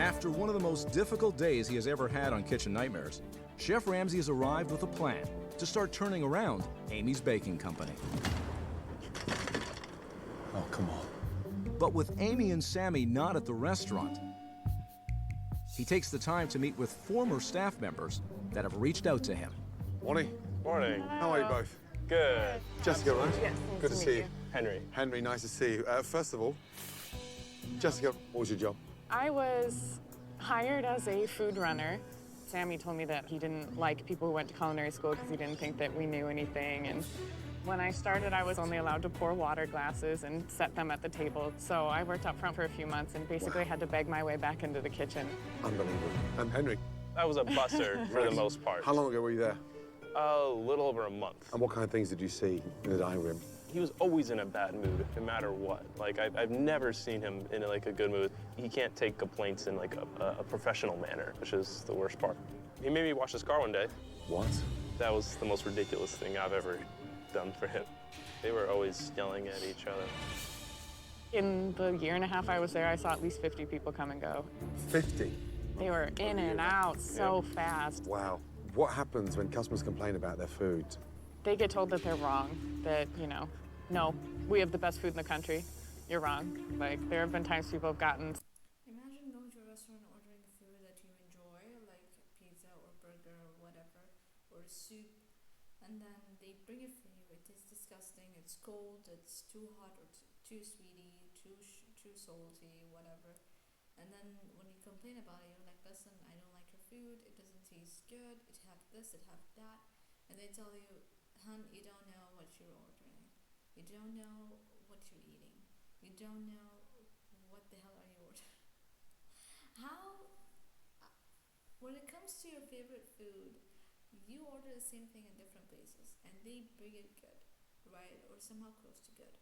After one of the most difficult days he has ever had on Kitchen Nightmares, Chef Ramsay has arrived with a plan to start turning around Amy's Baking Company. Oh, come on. But with Amy and Sammy not at the restaurant, he takes the time to meet with former staff members that have reached out to him. Morning. Morning. How are you both? Good. Jessica, right? Yes, Good to see you. Henry. Henry, nice to see you. First of all, Jessica, what was your job? I was hired as a food runner. Sammy told me that he didn't like people who went to culinary school because he didn't think that we knew anything. And when I started, I was only allowed to pour water glasses and set them at the table. So I worked up front for a few months and basically had to beg my way back into the kitchen. Unbelievable. Henry? I was a busser for the most part. How long ago were you there? A little over a month. And what kind of things did you see in the dining room? He was always in a bad mood, no matter what. Like, I've never seen him in like a good mood. He can't take complaints in like a professional manner, which is the worst part. He made me wash his car one day. What? That was the most ridiculous thing I've ever done for him. They were always yelling at each other. In the year and a half I was there, I saw at least 50 people come and go. 50? They were in and out so fast. Wow. What happens when customers complain about their food? They get told that they're wrong, that, you know, no, we have the best food in the country. You're wrong. Like, there have been times people have gotten... Imagine going or a soup, and then they bring it for you. It tastes disgusting. It's cold. It's too hot or too sweety, too salty, whatever. And then when you complain about it, you're like, listen, I don't like your food. It doesn't taste good. It have this. It have that. And they tell you, hun, you don't know what you're ordering. You don't know what you're eating. You don't know what the hell are you ordering. How, when it comes to your favorite food, you order the same thing in different places and they bring it good, right? Or somehow close to good.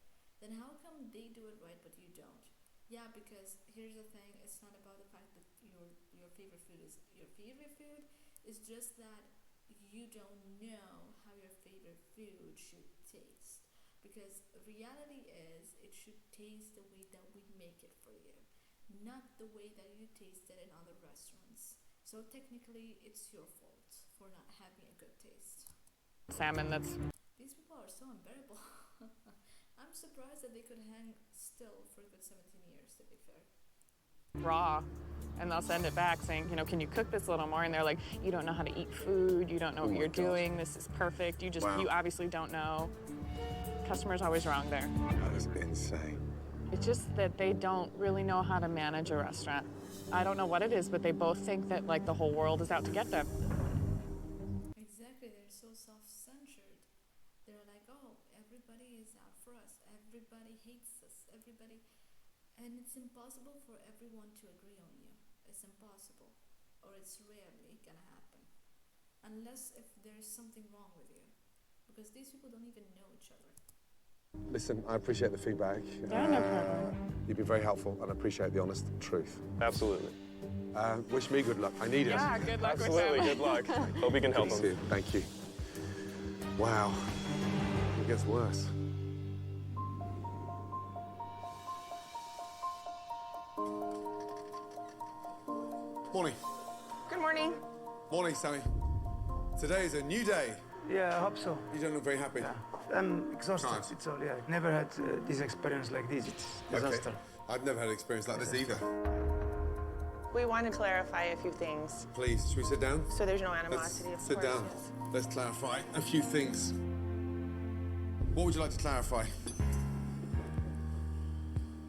Then how come they do it right but you don't? Yeah, because here's the thing, it's not about the fact that your favorite food is your favorite food. It's just that you don't know how your favorite food should taste. Because reality is, it should taste the way that we make it for you, not the way that you taste it in other restaurants. So technically, it's your fault for not having a good taste. Salmon that's... These people are so unbearable. I'm surprised that they could hang still for a good 17 years, to be fair. raw, and they'll send it back saying, you know, can you cook this a little more? And they're like, you don't know how to eat food, you don't know what you're doing, this is perfect, you obviously don't know. Customer's always wrong there. That is insane. It's just that they don't really know how to manage a restaurant. I don't know what it is, but they both think that like the whole world is out to get them. Exactly, they're so self-centered. They're like, oh, everybody is out for us, everybody hates us, everybody. And it's impossible for everyone to agree on you. It's impossible, or it's rarely gonna happen. Unless if there's something wrong with you. Because these people don't even know each other. Listen, I appreciate the feedback. Yeah, no problem. You've been very helpful, and I appreciate the honest truth. Absolutely. Wish me good luck. I need it. Yeah, good luck Absolutely, with him. good luck. Hope we can help them. Thank you. Wow. It gets worse. Morning. Good morning. Morning, Sammy. Today is a new day. Yeah, I hope so. You don't look very happy. Yeah. I'm exhausted, Can't. it's all, yeah. I've never had this experience like this. It's disaster. Okay. I've never had an experience like this either. We want to clarify a few things, Please, should we sit down? so there's no animosity, Let's of sit course. down. Let's clarify a few things. What would you like to clarify?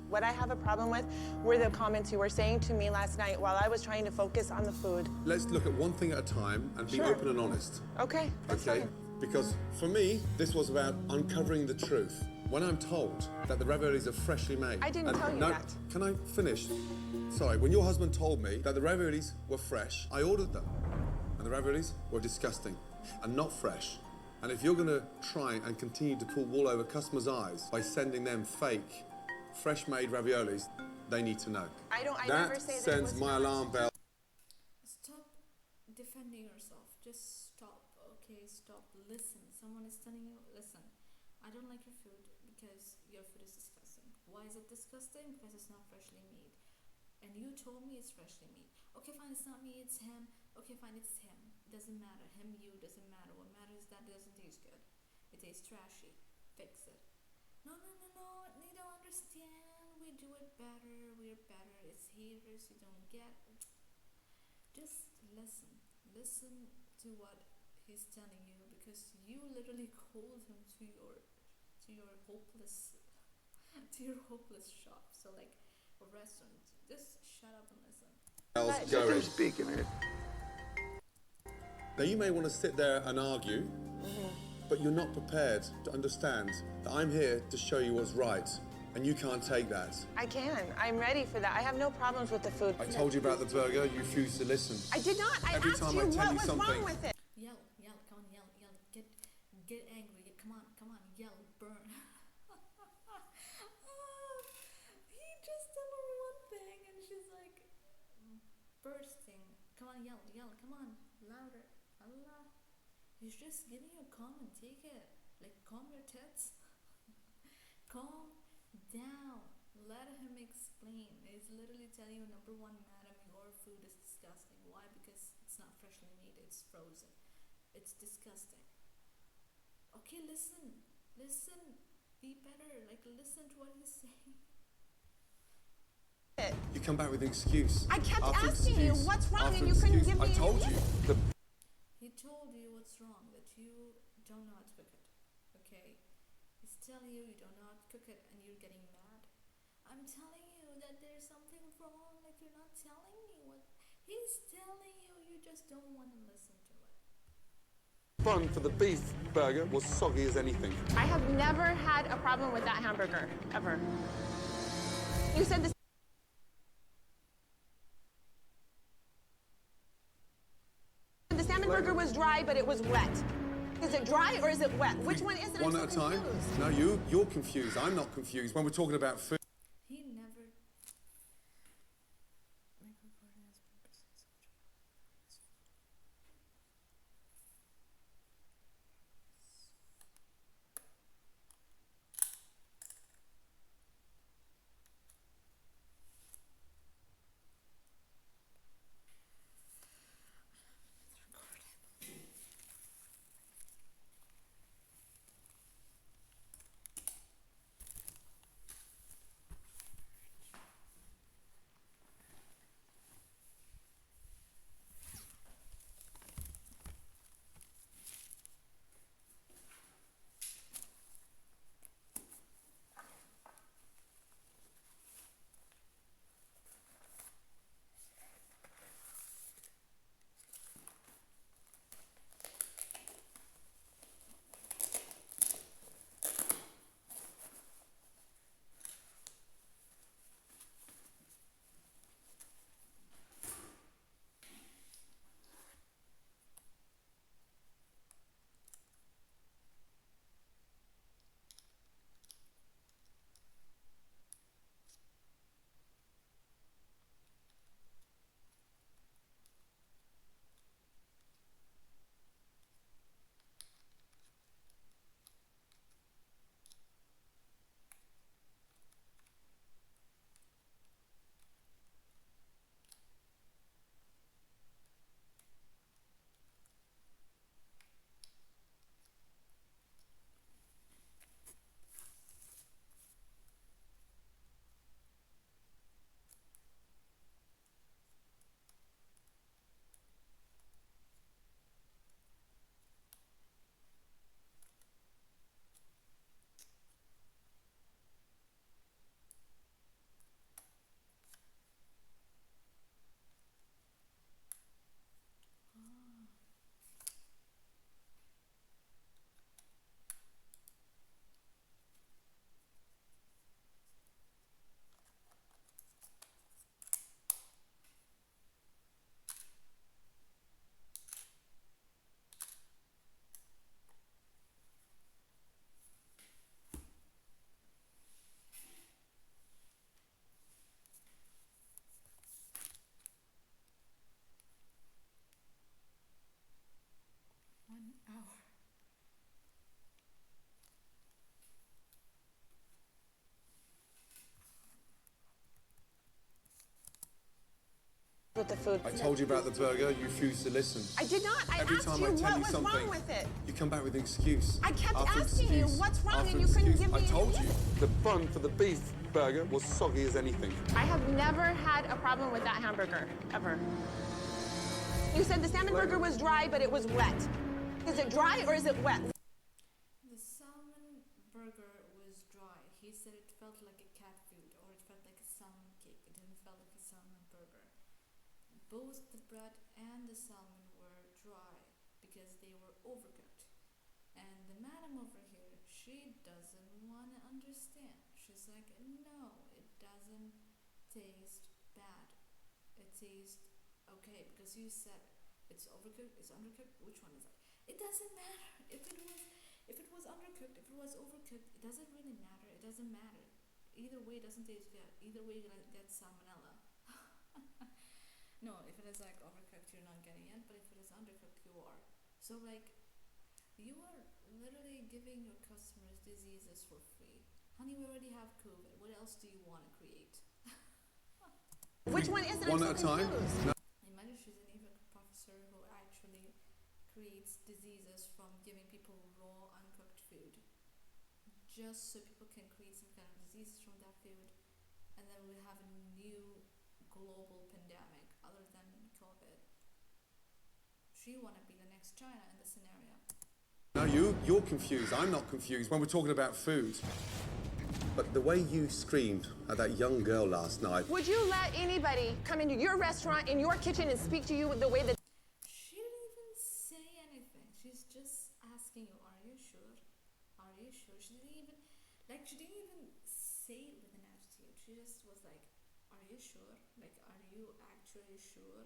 What I have a problem with were the comments you were saying to me last night while I was trying to focus on the food. Let's look at one thing at a time and be Sure. open and honest. Okay, that's Okay? fine. Because for me, this was about uncovering the truth. When I'm told that the raviolis are freshly made... I didn't tell you no, that. Can I finish? Sorry, when your husband told me that the raviolis were fresh, I ordered them. And the raviolis were disgusting and not fresh. And if you're going to try and continue to pull wool over customers' eyes by sending them fake, fresh-made raviolis, they need to know. I never say that it sends was my not. alarm bell. Stop defending yourself. Just stop, okay? Stop. Listen. Someone is telling you, listen, I don't like your food because your food is disgusting. Why is it disgusting? Because it's not freshly made. And you told me it's freshly made. Okay, fine, it's not me, it's him. Okay, fine, it's him. Doesn't matter. Him, you, doesn't matter. What matters is that it doesn't taste good. It tastes trashy. Fix it. No. You don't understand. We do it better. We're better. It's haters. You don't get. Just listen. Listen to what he's telling you, because you literally called him to your hopeless shop. So like a restaurant. Just shut up and listen. Going. Speak a minute. Now, you may want to sit there and argue, but you're not prepared to understand that I'm here to show you what's right, and you can't take that. I can. I'm ready for that. I have no problems with the food. I told you about the burger, you refused to listen. I did not. I Every asked time you I tell what you was something- wrong with it. Yell, come on, yell. Get angry. Come on, yell, burn. He just told her one thing and she's like bursting. Come on, yell, come on, louder. Allah. He's just giving you a calm and take it. Like, calm your tits. Calm down. Let him explain. He's literally telling you, number one, madam, your food is disgusting. Why? Because it's not freshly made, it's frozen. It's disgusting. Okay, listen. Be better. Like, listen to what he's saying. You come back with an excuse. I kept after asking you excuse what's wrong after and you couldn't excuse. give me I an told you. answer. He told told you what's wrong, that you don't know how to cook it, okay? He's telling you you don't know how to cook it and you're getting mad. I'm telling you that there's something wrong, like you're not telling me what he's telling you, you just don't want to listen to it. Bun for the beef burger was soggy as anything. I have never had a problem with that hamburger, ever. You said the salmon burger was dry, but it was wet. Is it dry or is it wet? Which one is it? One at a time? No, you're confused. I'm not confused. When we're talking about food. He never... With the food. I told you about the burger, you refused to listen. I did not. I Every asked time you I tell what you was something, wrong with it. you come back with an excuse. I kept After asking you excuse, what's wrong after and you couldn't excuse. give me I told an you, the bun for the beef burger was soggy as anything. I have never had a problem with that hamburger, ever. You said the salmon burger was dry, but it was wet. Is it dry or is it wet? The salmon burger was dry. He said it felt like a cat food, or it felt like a salmon cake. It didn't feel like a salmon burger. Both the bread and the salmon were dry because they were overcooked. And the madam over here, she doesn't want to understand. She's like, no, it doesn't taste bad. It tastes okay, because you said it's overcooked, it's undercooked. Which one is it? It doesn't matter if it was undercooked, if it was overcooked. It doesn't really matter. It doesn't matter. Either way, it doesn't taste good. Either way, you're gonna get salmonella. No, if it is like overcooked, you're not getting it. But if it is undercooked, you are. So like, you are literally giving your customers diseases for free. Honey, we already have COVID. What else do you want to create? Which one is it? One at a time? No. Imagine she's an even professor who actually creates diseases from giving people raw, uncooked food, just so people can create some kind of diseases from that food, and then we'll have a new global pandemic other than COVID. She wanna be the next China in this scenario. No, you're confused. I'm not confused when we're talking about food. But the way you screamed at that young girl last night... Would you let anybody come into your restaurant, in your kitchen, and speak to you the way that... She didn't even say anything. She's just asking you, are you sure? Are you sure? She didn't even say it with an attitude. She just was like, are you sure? Like, are you actually sure?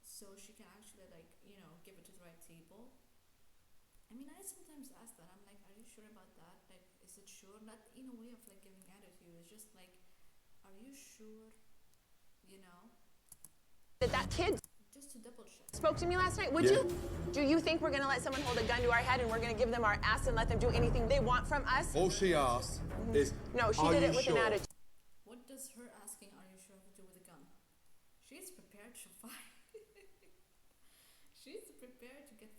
So she can actually, like, you know, give it to the right table. I mean, I sometimes ask that. I'm like, are you sure about that? Like, is it sure? Not in a way of like giving attitude. It's just like, are you sure? You know? that kid Just to double check. spoke to me last night? Would you? Do you think we're gonna let someone hold a gun to our head and we're gonna give them our ass and let them do anything they want from us? All she asked is, No, she are did you it with sure? an attitude. What does her asking, are you sure, have to do with a gun? She's prepared to fight. She's prepared to get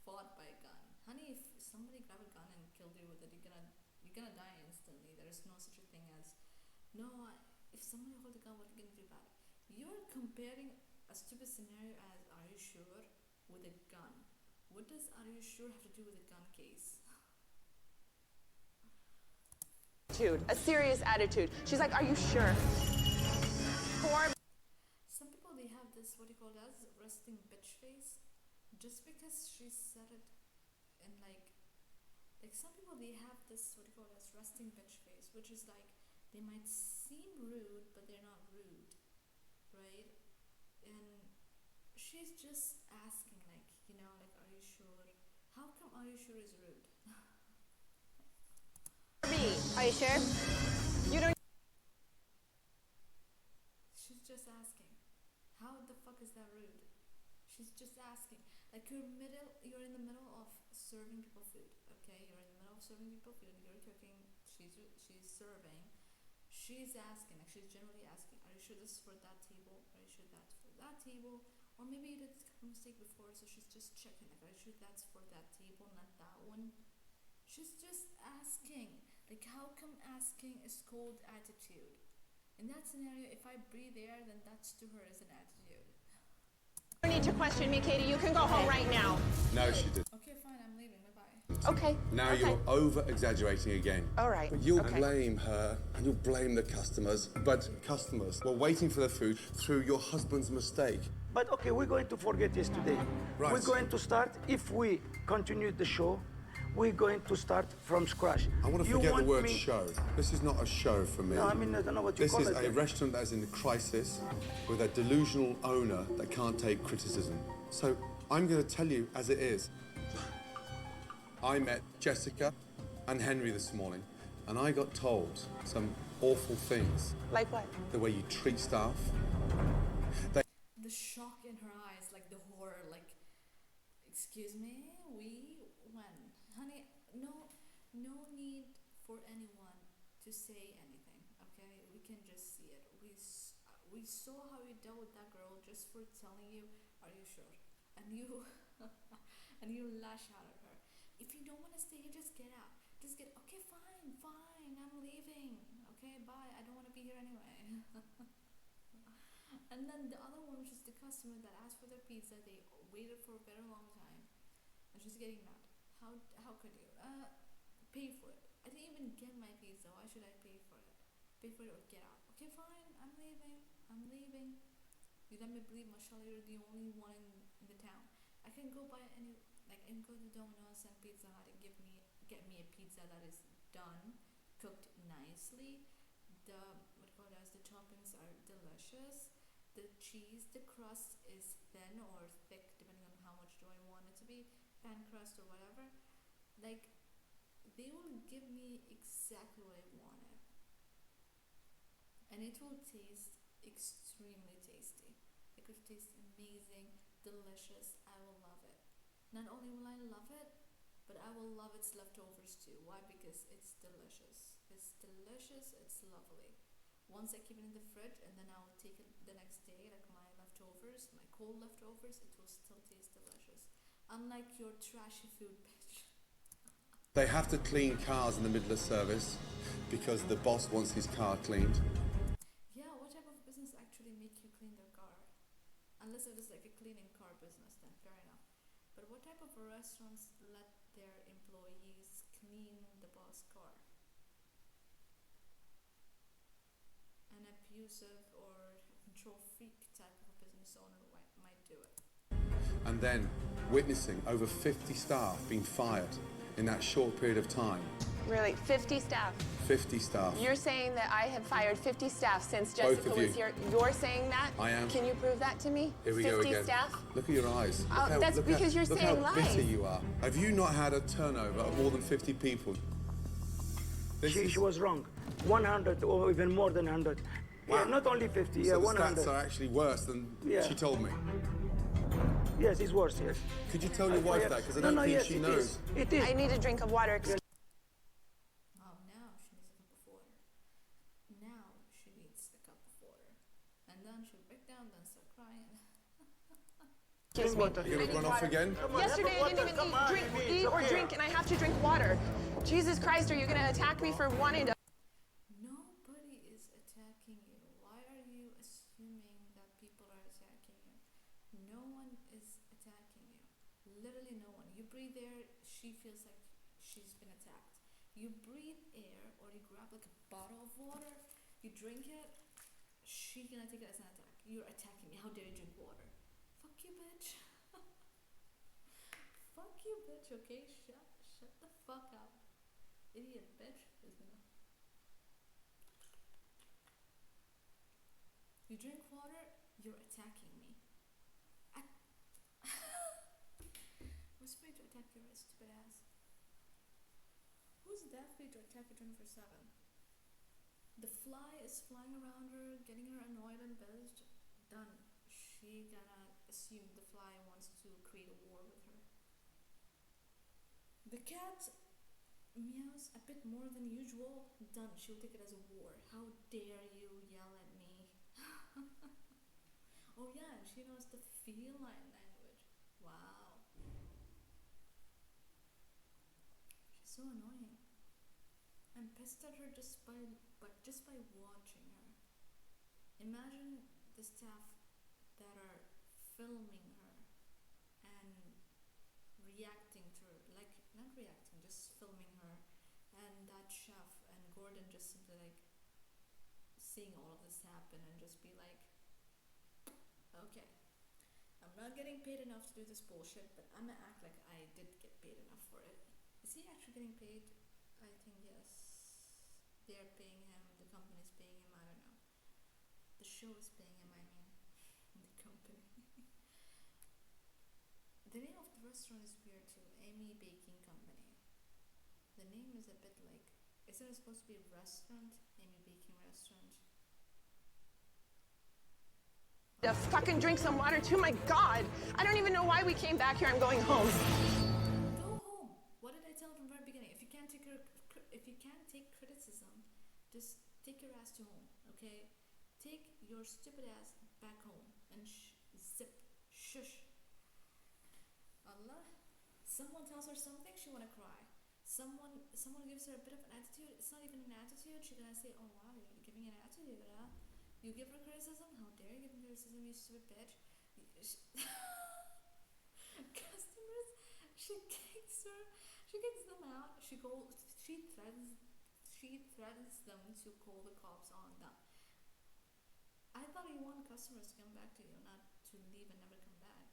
fought by a gun. Honey, if somebody grab a gun and killed you with it, you're gonna die instantly. There is no such a thing as, if somebody hold a gun, what are you gonna do about it? You're comparing a stupid scenario as, are you sure, with a gun. What does are you sure have to do with a gun case? A serious attitude. She's like, are you sure? Some people, they have this, what do you call that, resting bitch face. Just because she said it in like some people, they have this, what do you call it, resting bitch face, which is like, they might seem rude, but they're not rude, right? And she's just asking, like, you know, like, are you sure? How come are you sure is rude? Are you sure? You don't. She's just asking. How the fuck is that rude? She's just asking. Like, you're in the middle of serving people food, okay? You're in the middle of serving people food, you're cooking, she's serving. She's asking, like, she's generally asking, are you sure this is for that table? Are you sure that's for that table? Or maybe you did a mistake before, so she's just checking, like, are you sure that's for that table, not that one? She's just asking. Like, how come asking is called attitude? In that scenario, if I breathe air, then that's to her as an attitude. You don't need to question me, Katie. You can go home right now. No, she didn't. Okay, fine, I'm leaving. Bye-bye. Okay. Now okay. you're over-exaggerating again. All right. But you'll okay. blame her and you'll blame the customers. But customers were waiting for their food through your husband's mistake. But okay, we're going to forget yesterday. Right. We're going to start, if we continue the show, we're going to start from scratch. I want to You forget the word me- show. This is not a show for me. No, I mean, I don't know what you This call is it. a restaurant that is in crisis with a delusional owner that can't take criticism. So I'm going to tell you as it is. I met Jessica and Henry this morning, and I got told some awful things. Like what? The way you treat staff. The shock in her eyes, like the horror, like, excuse me, when? Honey, no need for anyone to say anything, okay? We can just see it. We saw how you dealt with that girl just for telling you, are you sure? And you, and you lash out at her. If you don't want to stay here, just get out. Just get, okay, fine, I'm leaving. Okay, bye, I don't want to be here anyway. And then the other one, which is the customer that asked for their pizza, they waited for a very long time, and she's getting mad. How could you? Pay for it. I didn't even get my pizza. Why should I pay for it? Pay for it or get out. Okay, fine. I'm leaving. You let me believe, mashallah, you're the only one in the town. I can go buy any, like, I can go to Domino's and Pizza Hut and get me a pizza that is done, cooked nicely. The toppings are delicious. The cheese, the crust is thin or thick, depending on how much do I want it to be, pan crust or whatever. Like, they will give me exactly what I wanted. And it will taste extremely tasty. It could taste amazing, delicious. I will love it. Not only will I love it, but I will love its leftovers too. Why? Because it's delicious. It's delicious, it's lovely. Once I keep it in the fridge, and then I'll take it the next day, like my leftovers, my cold leftovers, it will still taste delicious. Unlike your trashy food, bitch. They have to clean cars in the middle of service because the boss wants his car cleaned. Yeah, what type of business actually make you clean their car? Unless it is like a cleaning car business, then fair enough. But But what type of restaurants let their employees clean the boss car? An abusive or control freak type of a business owner might do it. And then witnessing over 50 staff being fired in that short period of time. Really, 50 staff. 50 staff. You're saying that I have fired 50 staff since Both Jessica of you. was here. You're saying that? I am. Can you prove that to me? Here we 50 go again. staff? Look at your eyes. That's because you're look saying how lies. bitter you are. Have you not had a turnover of more than 50 people? She was wrong. 100 or even more than 100. Wow. Yeah, not only 50, So yeah, the 100. stats are actually worse than Yeah. she told me. Yes, it's worse, yes. Could you tell your wife that? Because I don't think yes, she it knows. is. It is. I need a drink of water. Now she needs a cup of water. Now she needs a cup of water. And then she'll break down, then start crying. Excuse me. You're gonna run off again? Yesterday I didn't even eat or drink, and I have to drink water. Jesus Christ, are you going to attack me for wanting to? Nobody is attacking you. Why are you assuming that people are attacking you? No one is attacking you. Literally no one. You breathe air, she feels like she's been attacked. You breathe air or you grab like a bottle of water, you drink it, she's gonna take it as an attack. You're attacking me. How dare you drink water? Fuck you, bitch. Fuck you, bitch, okay? Shut the fuck up. Idiot bitch is gonna. You drink water, you're attacking me. Who's free to attack your stupid ass? Who's that free to attack you 24/7? The fly is flying around her, getting her annoyed and buzzed. Done. She gonna assume the fly wants to create a war with her. The cat meows a bit more than usual. Done. She'll take it as a war. How dare you yell at me? Oh yeah, and she knows the feline language. Wow. She's so annoying. I'm pissed at her just by watching her. Imagine the staff that are filming her and reacting to her, like not reacting, just filming her, and that chef and Gordon just simply like seeing all of this happen and just be like, okay, I'm not getting paid enough to do this bullshit, but I'm gonna act like I did get paid enough for it. Is he actually getting paid? I think yes. They're paying him, the company's paying him, I don't know. The show is paying him, I mean. The company. The name of the restaurant is weird too. Amy Baking Company. The name is a bit like, isn't it supposed to be restaurant? Amy Baking Restaurant. To fucking drink some water too, my God. I don't even know why we came back here. I'm going home. Go home. What did I tell from the very beginning? If you can't take criticism, just take your ass to home, okay? Take your stupid ass back home and shush. Allah. Someone tells her something, she wanna cry. Someone gives her a bit of an attitude. It's not even an attitude. She's gonna say, "Oh wow, you're giving an attitude, huh?" You give her criticism. How dare you give me criticism, you stupid bitch? Customers, she kicks them out. She threatens them to call the cops on them. I thought you want customers to come back to you, not to leave and never come back.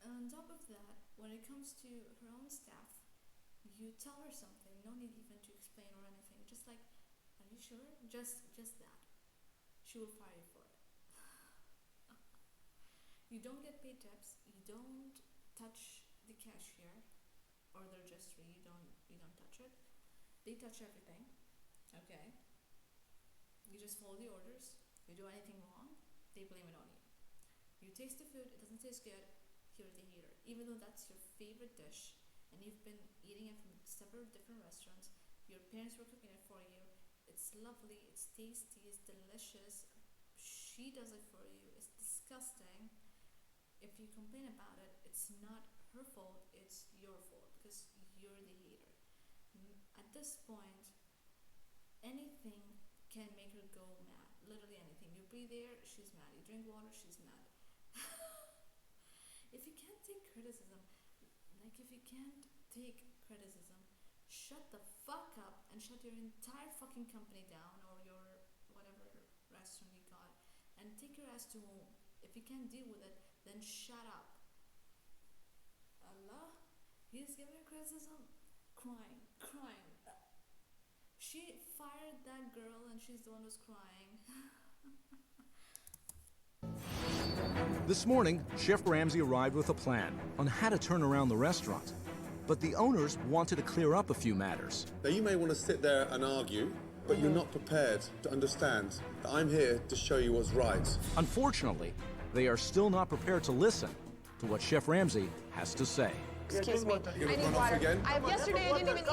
On top of that, when it comes to her own staff, you tell her something, no need even to explain or anything. Just like, are you sure? Just that. She will fire you for it. You don't get paid tips. You don't touch the cashier or the registry. You don't touch it. They touch everything. Okay. You just follow the orders. You do anything wrong, they blame it on you. You taste the food, it doesn't taste good. You're the hater. Even though that's your favorite dish and you've been eating it from several different restaurants, your parents were cooking it for you. It's lovely, it's tasty, it's delicious. She does it for you. It's disgusting. If you complain about it, it's not her fault, it's your fault because you're the hater. At this point, anything can make her go mad. Literally anything. You breathe air, she's mad. You drink water, she's mad. If you can't take criticism, like if you can't take criticism, shut the fuck up and shut your entire fucking company down, or your whatever restaurant you got, and take your ass to home. If you can't deal with it, then shut up. Allah, he's giving her criticism, crying. She fired that girl and she's the one who's crying. This morning, Chef Ramsay arrived with a plan on how to turn around the restaurant. But the owners wanted to clear up a few matters. Now, you may want to sit there and argue, but you're not prepared to understand that I'm here to show you what's right. Unfortunately, they are still not prepared to listen to what Chef Ramsay has to say. Excuse me. You're I gonna need run off water. again? Yesterday I didn't even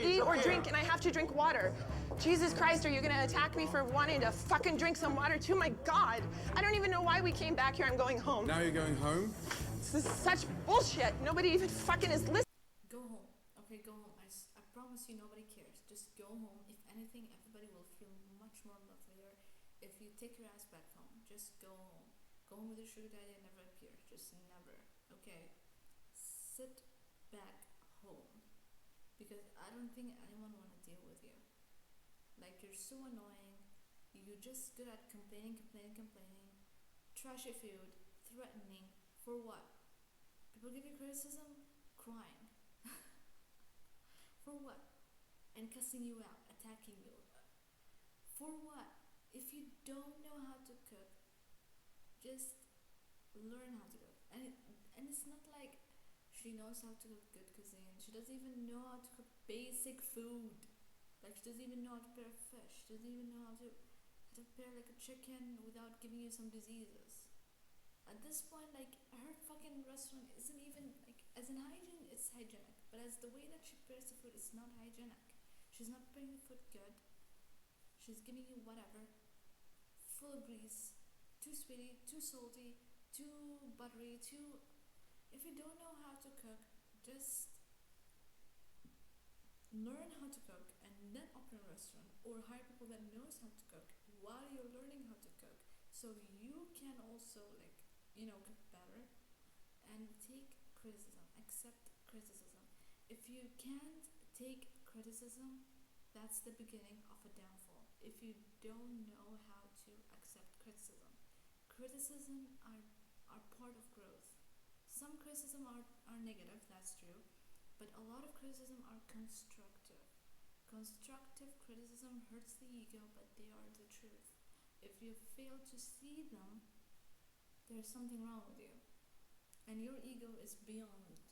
eat or drink, and I have to drink water. Jesus Christ, are you gonna attack me for wanting to fucking drink some water too? My God. I don't even know why we came back here. I'm going home. Now you're going home? This is such bullshit. Nobody even fucking is listening. Go home. Okay, go home. I promise you nobody cares. Just go home. If anything, everybody will feel much more lovelier if you take your ass back home. Just go home. Go home with your sugar daddy and never appear. Just never. Okay? Sit back home. Because I don't think anyone want to deal with you. Like, you're so annoying. You're just good at complaining. Trashy food. Threatening. For what? People give you criticism? Crying. For what? And cussing you out, attacking you. For what? If you don't know how to cook, just learn how to cook. And it's not like she knows how to cook good cuisine. She doesn't even know how to cook basic food. Like, she doesn't even know how to prepare fish. She doesn't even know how to prepare like a chicken without giving you some diseases. At this point, like, her fucking restaurant isn't even, like, as in hygiene, it's hygienic. But as the way that she prepares the food, it's not hygienic. She's not preparing the food good. She's giving you whatever. Full of grease. Too sweety, too salty, too buttery, too... If you don't know how to cook, just learn how to cook and then open a restaurant, or hire people that knows how to cook while you're learning how to cook, so you can also, like, you know, cook better and take criticism, accept criticism. If you can't take criticism, that's the beginning of a downfall. If you don't know how to accept criticism are part of growth. Some criticism are negative, that's true, but a lot of criticism are constructive. Constructive criticism hurts the ego, but they are the truth. If you fail to see them, there's something wrong with you. And your ego is beyond it.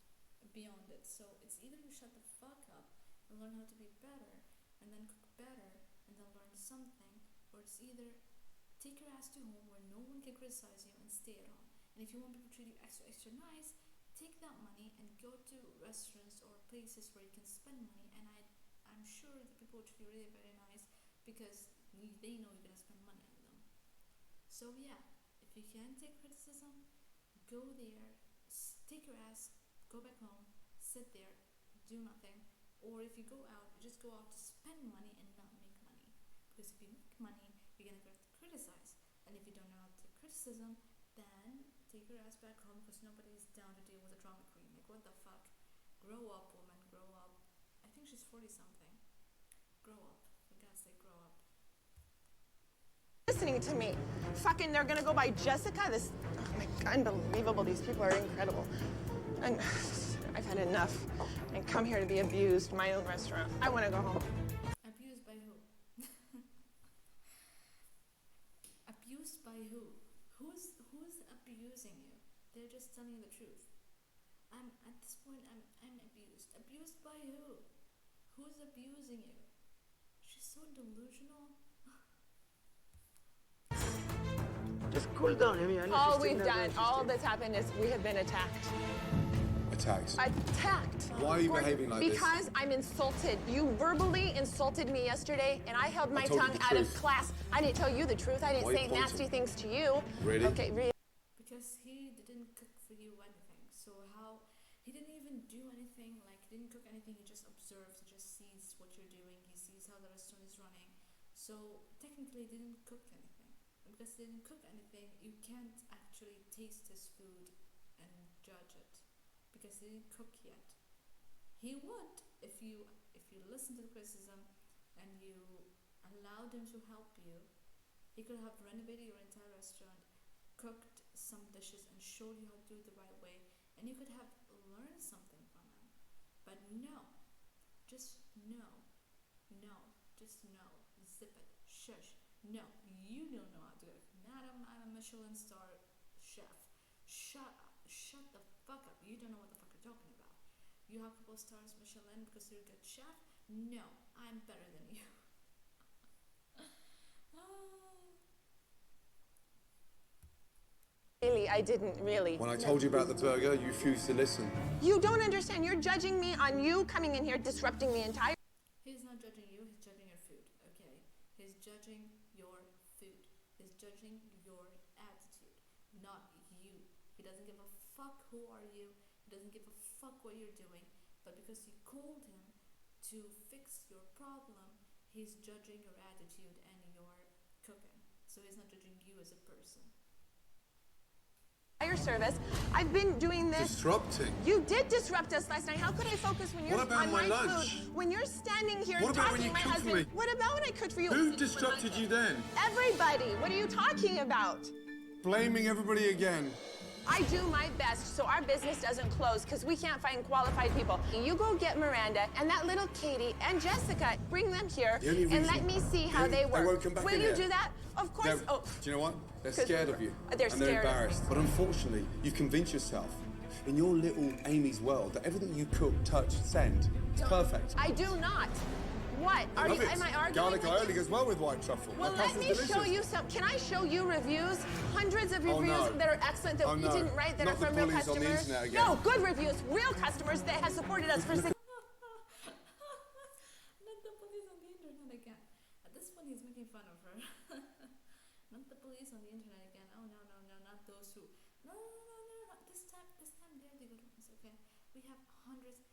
So it's either you shut the fuck up and learn how to be better, and then cook better, and then learn something, or it's either take your ass to home where no one can criticize you and stay at home. And if you want people to treat you extra nice, take that money and go to restaurants or places where you can spend money. And I'm sure the people will treat you really very nice because they know you're gonna spend money on them. So yeah, if you can take criticism, go there, take your ass, go back home, sit there, do nothing. Or if you go out, you just go out to spend money and not make money. Because if you make money, you're gonna get criticized. And if you don't know how to take criticism, then take your ass back home, because nobody's down to deal with a drama queen. Like, what the fuck? Grow up, woman, grow up. I think she's 40 something. Grow up. For God's sake, grow up. Listening to me. Fucking, they're gonna go by Jessica. This, oh my God, unbelievable. These people are incredible. And I've had enough. And come here to be abused, my own restaurant. I wanna go home. Abused by who? Abused by who? Who's abusing you? They're just telling you the truth. At this point, I'm abused. Abused by who? Who's abusing you? She's so delusional. Just cool down, Amy. All we've done, all that's happened is we have been attacked. Attacked? Attacked. Why are you behaving like this? Because I'm insulted. You verbally insulted me yesterday, and I held my told you tongue the out of truth. class. I didn't tell you the truth. I didn't Why are say you pointing? nasty things to you. Really? Okay, really. Because he didn't cook for you anything. So how... He didn't even do anything, like, he didn't cook anything. He just observes, he just sees what you're doing. He sees how the restaurant is running. So technically they didn't cook anything. And because they didn't cook anything, you can't actually taste his food and judge it because they didn't cook yet. He would if you listen to the criticism and you allowed him to help you. He could have renovated your entire restaurant, cooked some dishes and showed you how to do it the right way, and you could have learned something from him. But no, just no, just no, zip it, shush, no, you don't know how to do it. Madam, I'm a Michelin star chef. Shut up, shut the fuck up, you don't know what the fuck you're talking about. You have a couple stars Michelin because you're a good chef? No, I'm better than you. Really, I didn't really. When I told you about the burger, you refused to listen. You don't understand. You're judging me on you coming in here, disrupting the entire. He's not judging you, he's judging your food, okay? He's judging your food. He's judging your attitude, not you. He doesn't give a fuck who are you. He doesn't give a fuck what you're doing. But because you called him to fix your problem, he's judging your attitude and your cooking. So he's not judging you as a person. Your service. I've been doing this. Disrupting? You did disrupt us last night. How could I focus when you're What about on my my lunch? food? When you're standing here What about when talking you my cooked for husband. me? What about when I cooked for you? Who disrupted you then? Everybody. What are you talking about? Blaming everybody again. I do my best so our business doesn't close because we can't find qualified people. You go get Miranda and that little Katie and Jessica, bring them here and let me see how they work. They won't come back Will in you here. do that? Of course. Do you know what? They're scared of you. They're and scared they're of me. embarrassed. But unfortunately, you convince yourself in your little Amy's world that everything you cook, touch, send is perfect. I do not. What? I love it. Am I arguing Garlic with you? aioli goes well with white truffle. Well, My let pasta's me delicious. show you some. Can I show you reviews? Hundreds of Oh, reviews no. that are excellent that Oh, you no. didn't write that Not are from the real bullies on the customers. internet again. No, good reviews, real customers that have supported us for 6 Not the police on the internet again. At this point, he's making fun of her. Not the police on the internet again. Oh, no, not those who. No. This time, they're the good ones, okay? We have hundreds.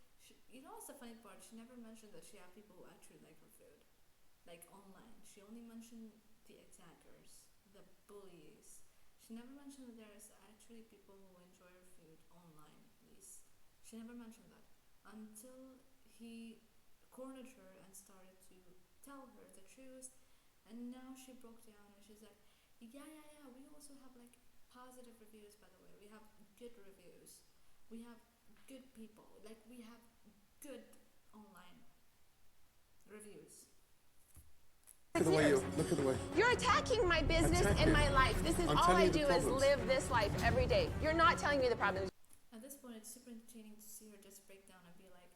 You know what's the funny part? She never mentioned that she had people who actually like her food. Like online. She only mentioned the attackers, the bullies. She never mentioned that there's actually people who enjoy her food online, at least. She never mentioned that. Until he cornered her and started to tell her the truth. And now she broke down and she's like, yeah. We also have like positive reviews, by the way. We have good reviews. We have good people. Like we have good online reviews. Look at the way. You're attacking my business and my life. This is I'm all telling I you the do is problems. live this life every day. You're not telling me the problems. At this point, it's super entertaining to see her just break down and be like,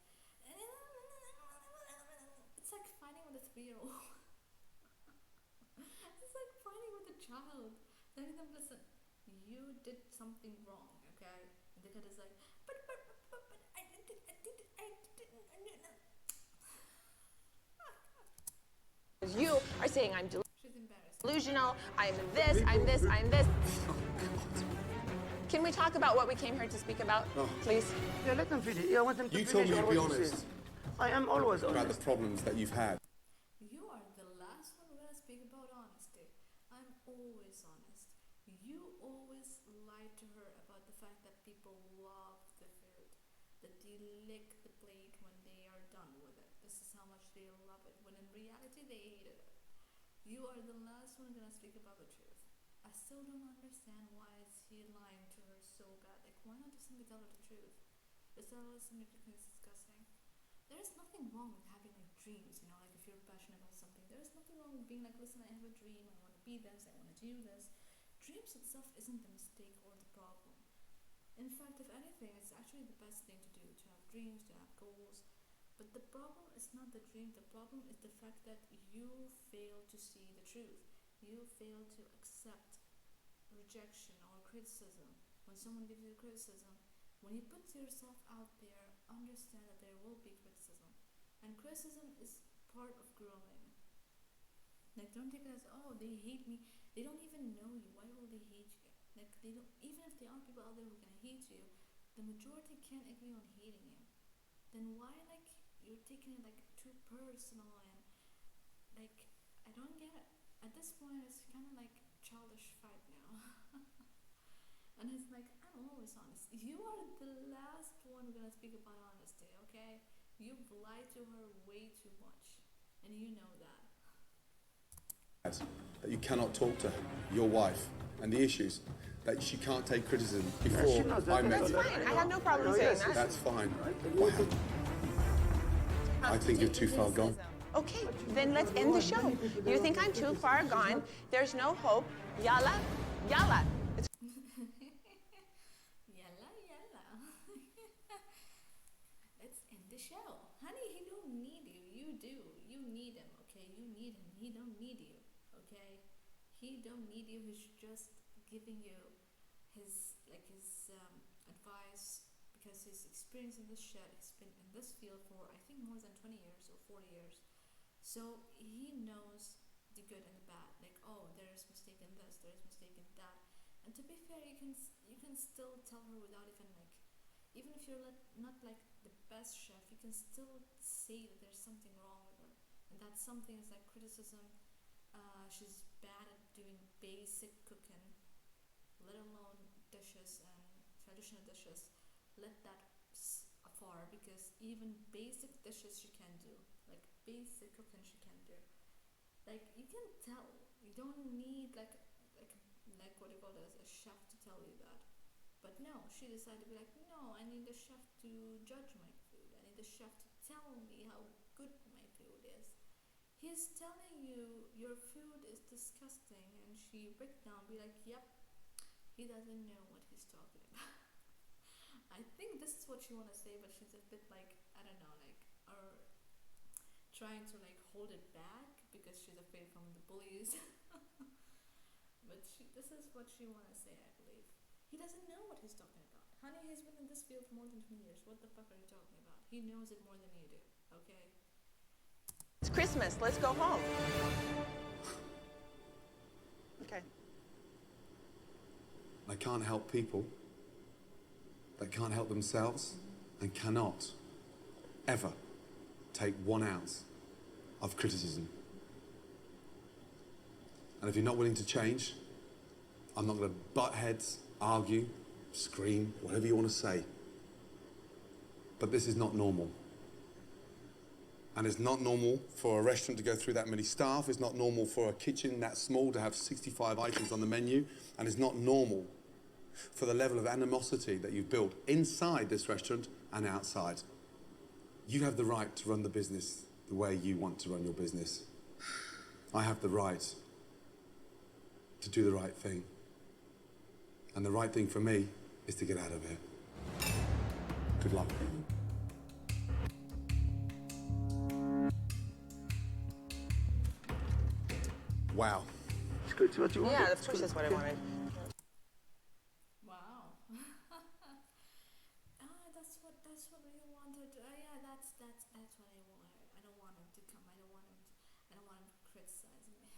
it's like fighting with a 3-year-old. It's like fighting with a child. Telling them, listen, you did something wrong, okay? And the kid is like, but I didn't. You are saying I'm She's embarrassed. delusional, I'm this. Can we talk about what we came here to speak about, please? Yeah, let them finish. Yeah, I want them to You finish told me to what be you honest said. I am always about honest. the problems that you've had. You are the last one who gonna speak about honesty. I'm always honest. You always lie to her about the fact that people love the food, that they lick the plate when they are done with it. This is how much they love it, when in reality they hated it. You are the last one gonna speak about the truth. I still don't understand why is he lying to her so bad. Like, why not just simply tell her the truth? Just tell her something is disgusting. There's nothing wrong with having like dreams, you know, like if you're passionate about something. There's nothing wrong with being like, listen, I have a dream, I want to be this, I want to do this. Dreams itself isn't the mistake or the problem. In fact, if anything, it's actually the best thing to do, to have dreams, to have goals. But the problem is not the dream, the problem is the fact that you fail to see the truth. You fail to accept rejection or criticism. When someone gives you criticism, when you put yourself out there, understand that there will be criticism. And criticism is part of growing. Like, don't take it as, oh, they hate me. They don't even know you. Why will they hate you? Like, they don't, even if there are people out there who can hate you, the majority can't agree on hating you. Then why, like, you're taking it like too personal and like, I don't get it. At this point, it's kind of like childish fight now. And it's like, I'm always honest. You are the last one gonna speak about honesty, okay? You've lied to her way too much, and you know that. That you cannot talk to your wife and the issues, that she can't take criticism before I met her. That's fine. I have no problem saying that. That's fine. Wow. I think you're too far gone. Okay, then let's end the show. You think I'm too far gone? There's no hope. Yalla, yalla. Yalla, yalla. Let's end the show. Honey, he don't need you. You do. You need him, okay? You need him. He don't need you, okay? He don't need you. He's just giving you his advice because he's experienced in this shit. He's been in this field for, I think, more than 20 years or 40 years. So he knows the good and the bad. Like, oh, there's mistake in this, there's mistake in that. And to be fair, you can still tell her without even if you're not like the best chef, you can still say that there's something wrong with her, and that something is like criticism. She's bad at doing basic cooking, let alone dishes and traditional dishes. Let that afar, because even basic dishes she can do, like basic cooking she can do. Like, you can tell. You don't need like what you call it, as a chef to tell you that. But no, she decided to be like, no, I need the chef to judge my food. I need the chef to tell me how good my food is. He's telling you your food is disgusting, and she break down, be like, yep, he doesn't know what he's talking about. I think this is what she want to say, but she's a bit like, I don't know, like, or trying to like hold it back because she's afraid from the bullies. But this is what she want to say, I believe. He doesn't know what he's talking about. Honey, he's been in this field for more than 20 years. What the fuck are you talking about? He knows it more than you do, okay? It's Christmas. Let's go home. Okay. I can't help people that can't help themselves and cannot ever take 1 ounce of criticism. And if you're not willing to change, I'm not going to butt heads, argue, scream, whatever you want to say. But this is not normal. And it's not normal for a restaurant to go through that many staff. It's not normal for a kitchen that small to have 65 items on the menu. And it's not normal for the level of animosity that you've built inside this restaurant and outside. You have the right to run the business the way you want to run your business. I have the right to do the right thing. And the right thing for me is to get out of here. Good luck. Wow. It's good. What you want? Yeah, of course that's what I wanted. Wow. That's what you wanted. Yeah, that's what I wanted. I don't want him to come. I don't want him to criticize me.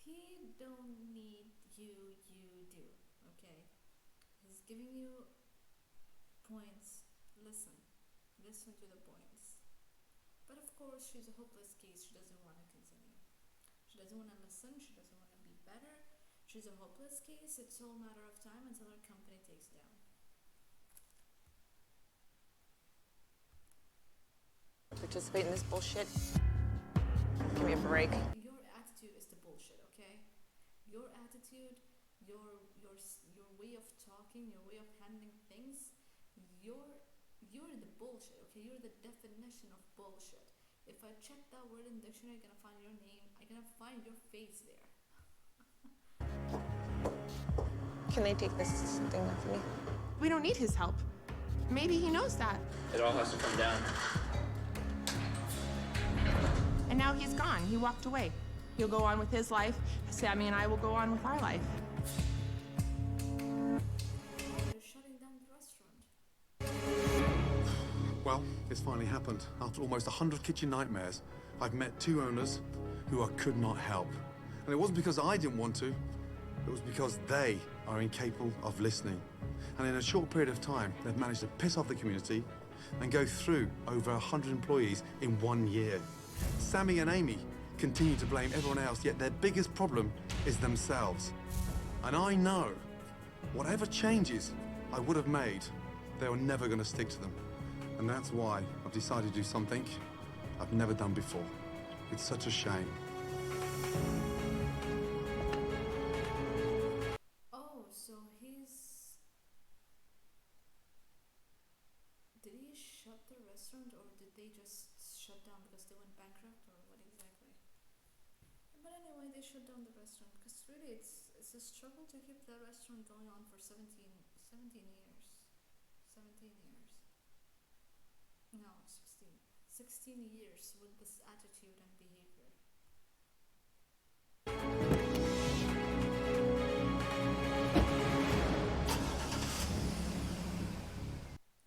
He don't need you do, okay? He's giving you points. Listen to the points. But of course, she's a hopeless case. She doesn't want to continue. She doesn't want to listen. She doesn't want to be better. She's a hopeless case. It's all a matter of time until her company takes down. Participate in this bullshit. Give me a break. Your attitude is the bullshit, okay? Your attitude, your way of talking, your way of handling things, you're the bullshit, okay? You're the definition of bullshit. If I check that word in the dictionary, I'm gonna find your name. I'm gonna find your face there. Can they take this thing off me? We don't need his help. Maybe he knows that. It all has to come down. And now he's gone. He walked away. He'll go on with his life. Sammy and I will go on with our life. You're shutting down the restaurant. Well, it's finally happened. After almost 100 kitchen nightmares, I've met 2 owners who I could not help. And it wasn't because I didn't want to. It was because they are incapable of listening. And in a short period of time, they've managed to piss off the community and go through over 100 employees in 1 year. Sammy and Amy continue to blame everyone else, yet their biggest problem is themselves. And I know, whatever changes I would have made, they were never going to stick to them. And that's why I've decided to do something I've never done before. It's such a shame. Oh, so did he shut the restaurant, or did they just shut down because they went bankrupt, or what exactly? But anyway, they shut down the restaurant because really it's a struggle to keep the restaurant going on for 17 years. 17 years. No, 16. 16 years with this attitude and behavior.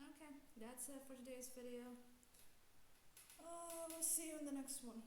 Okay, that's it for today's video. We'll see you in the next one.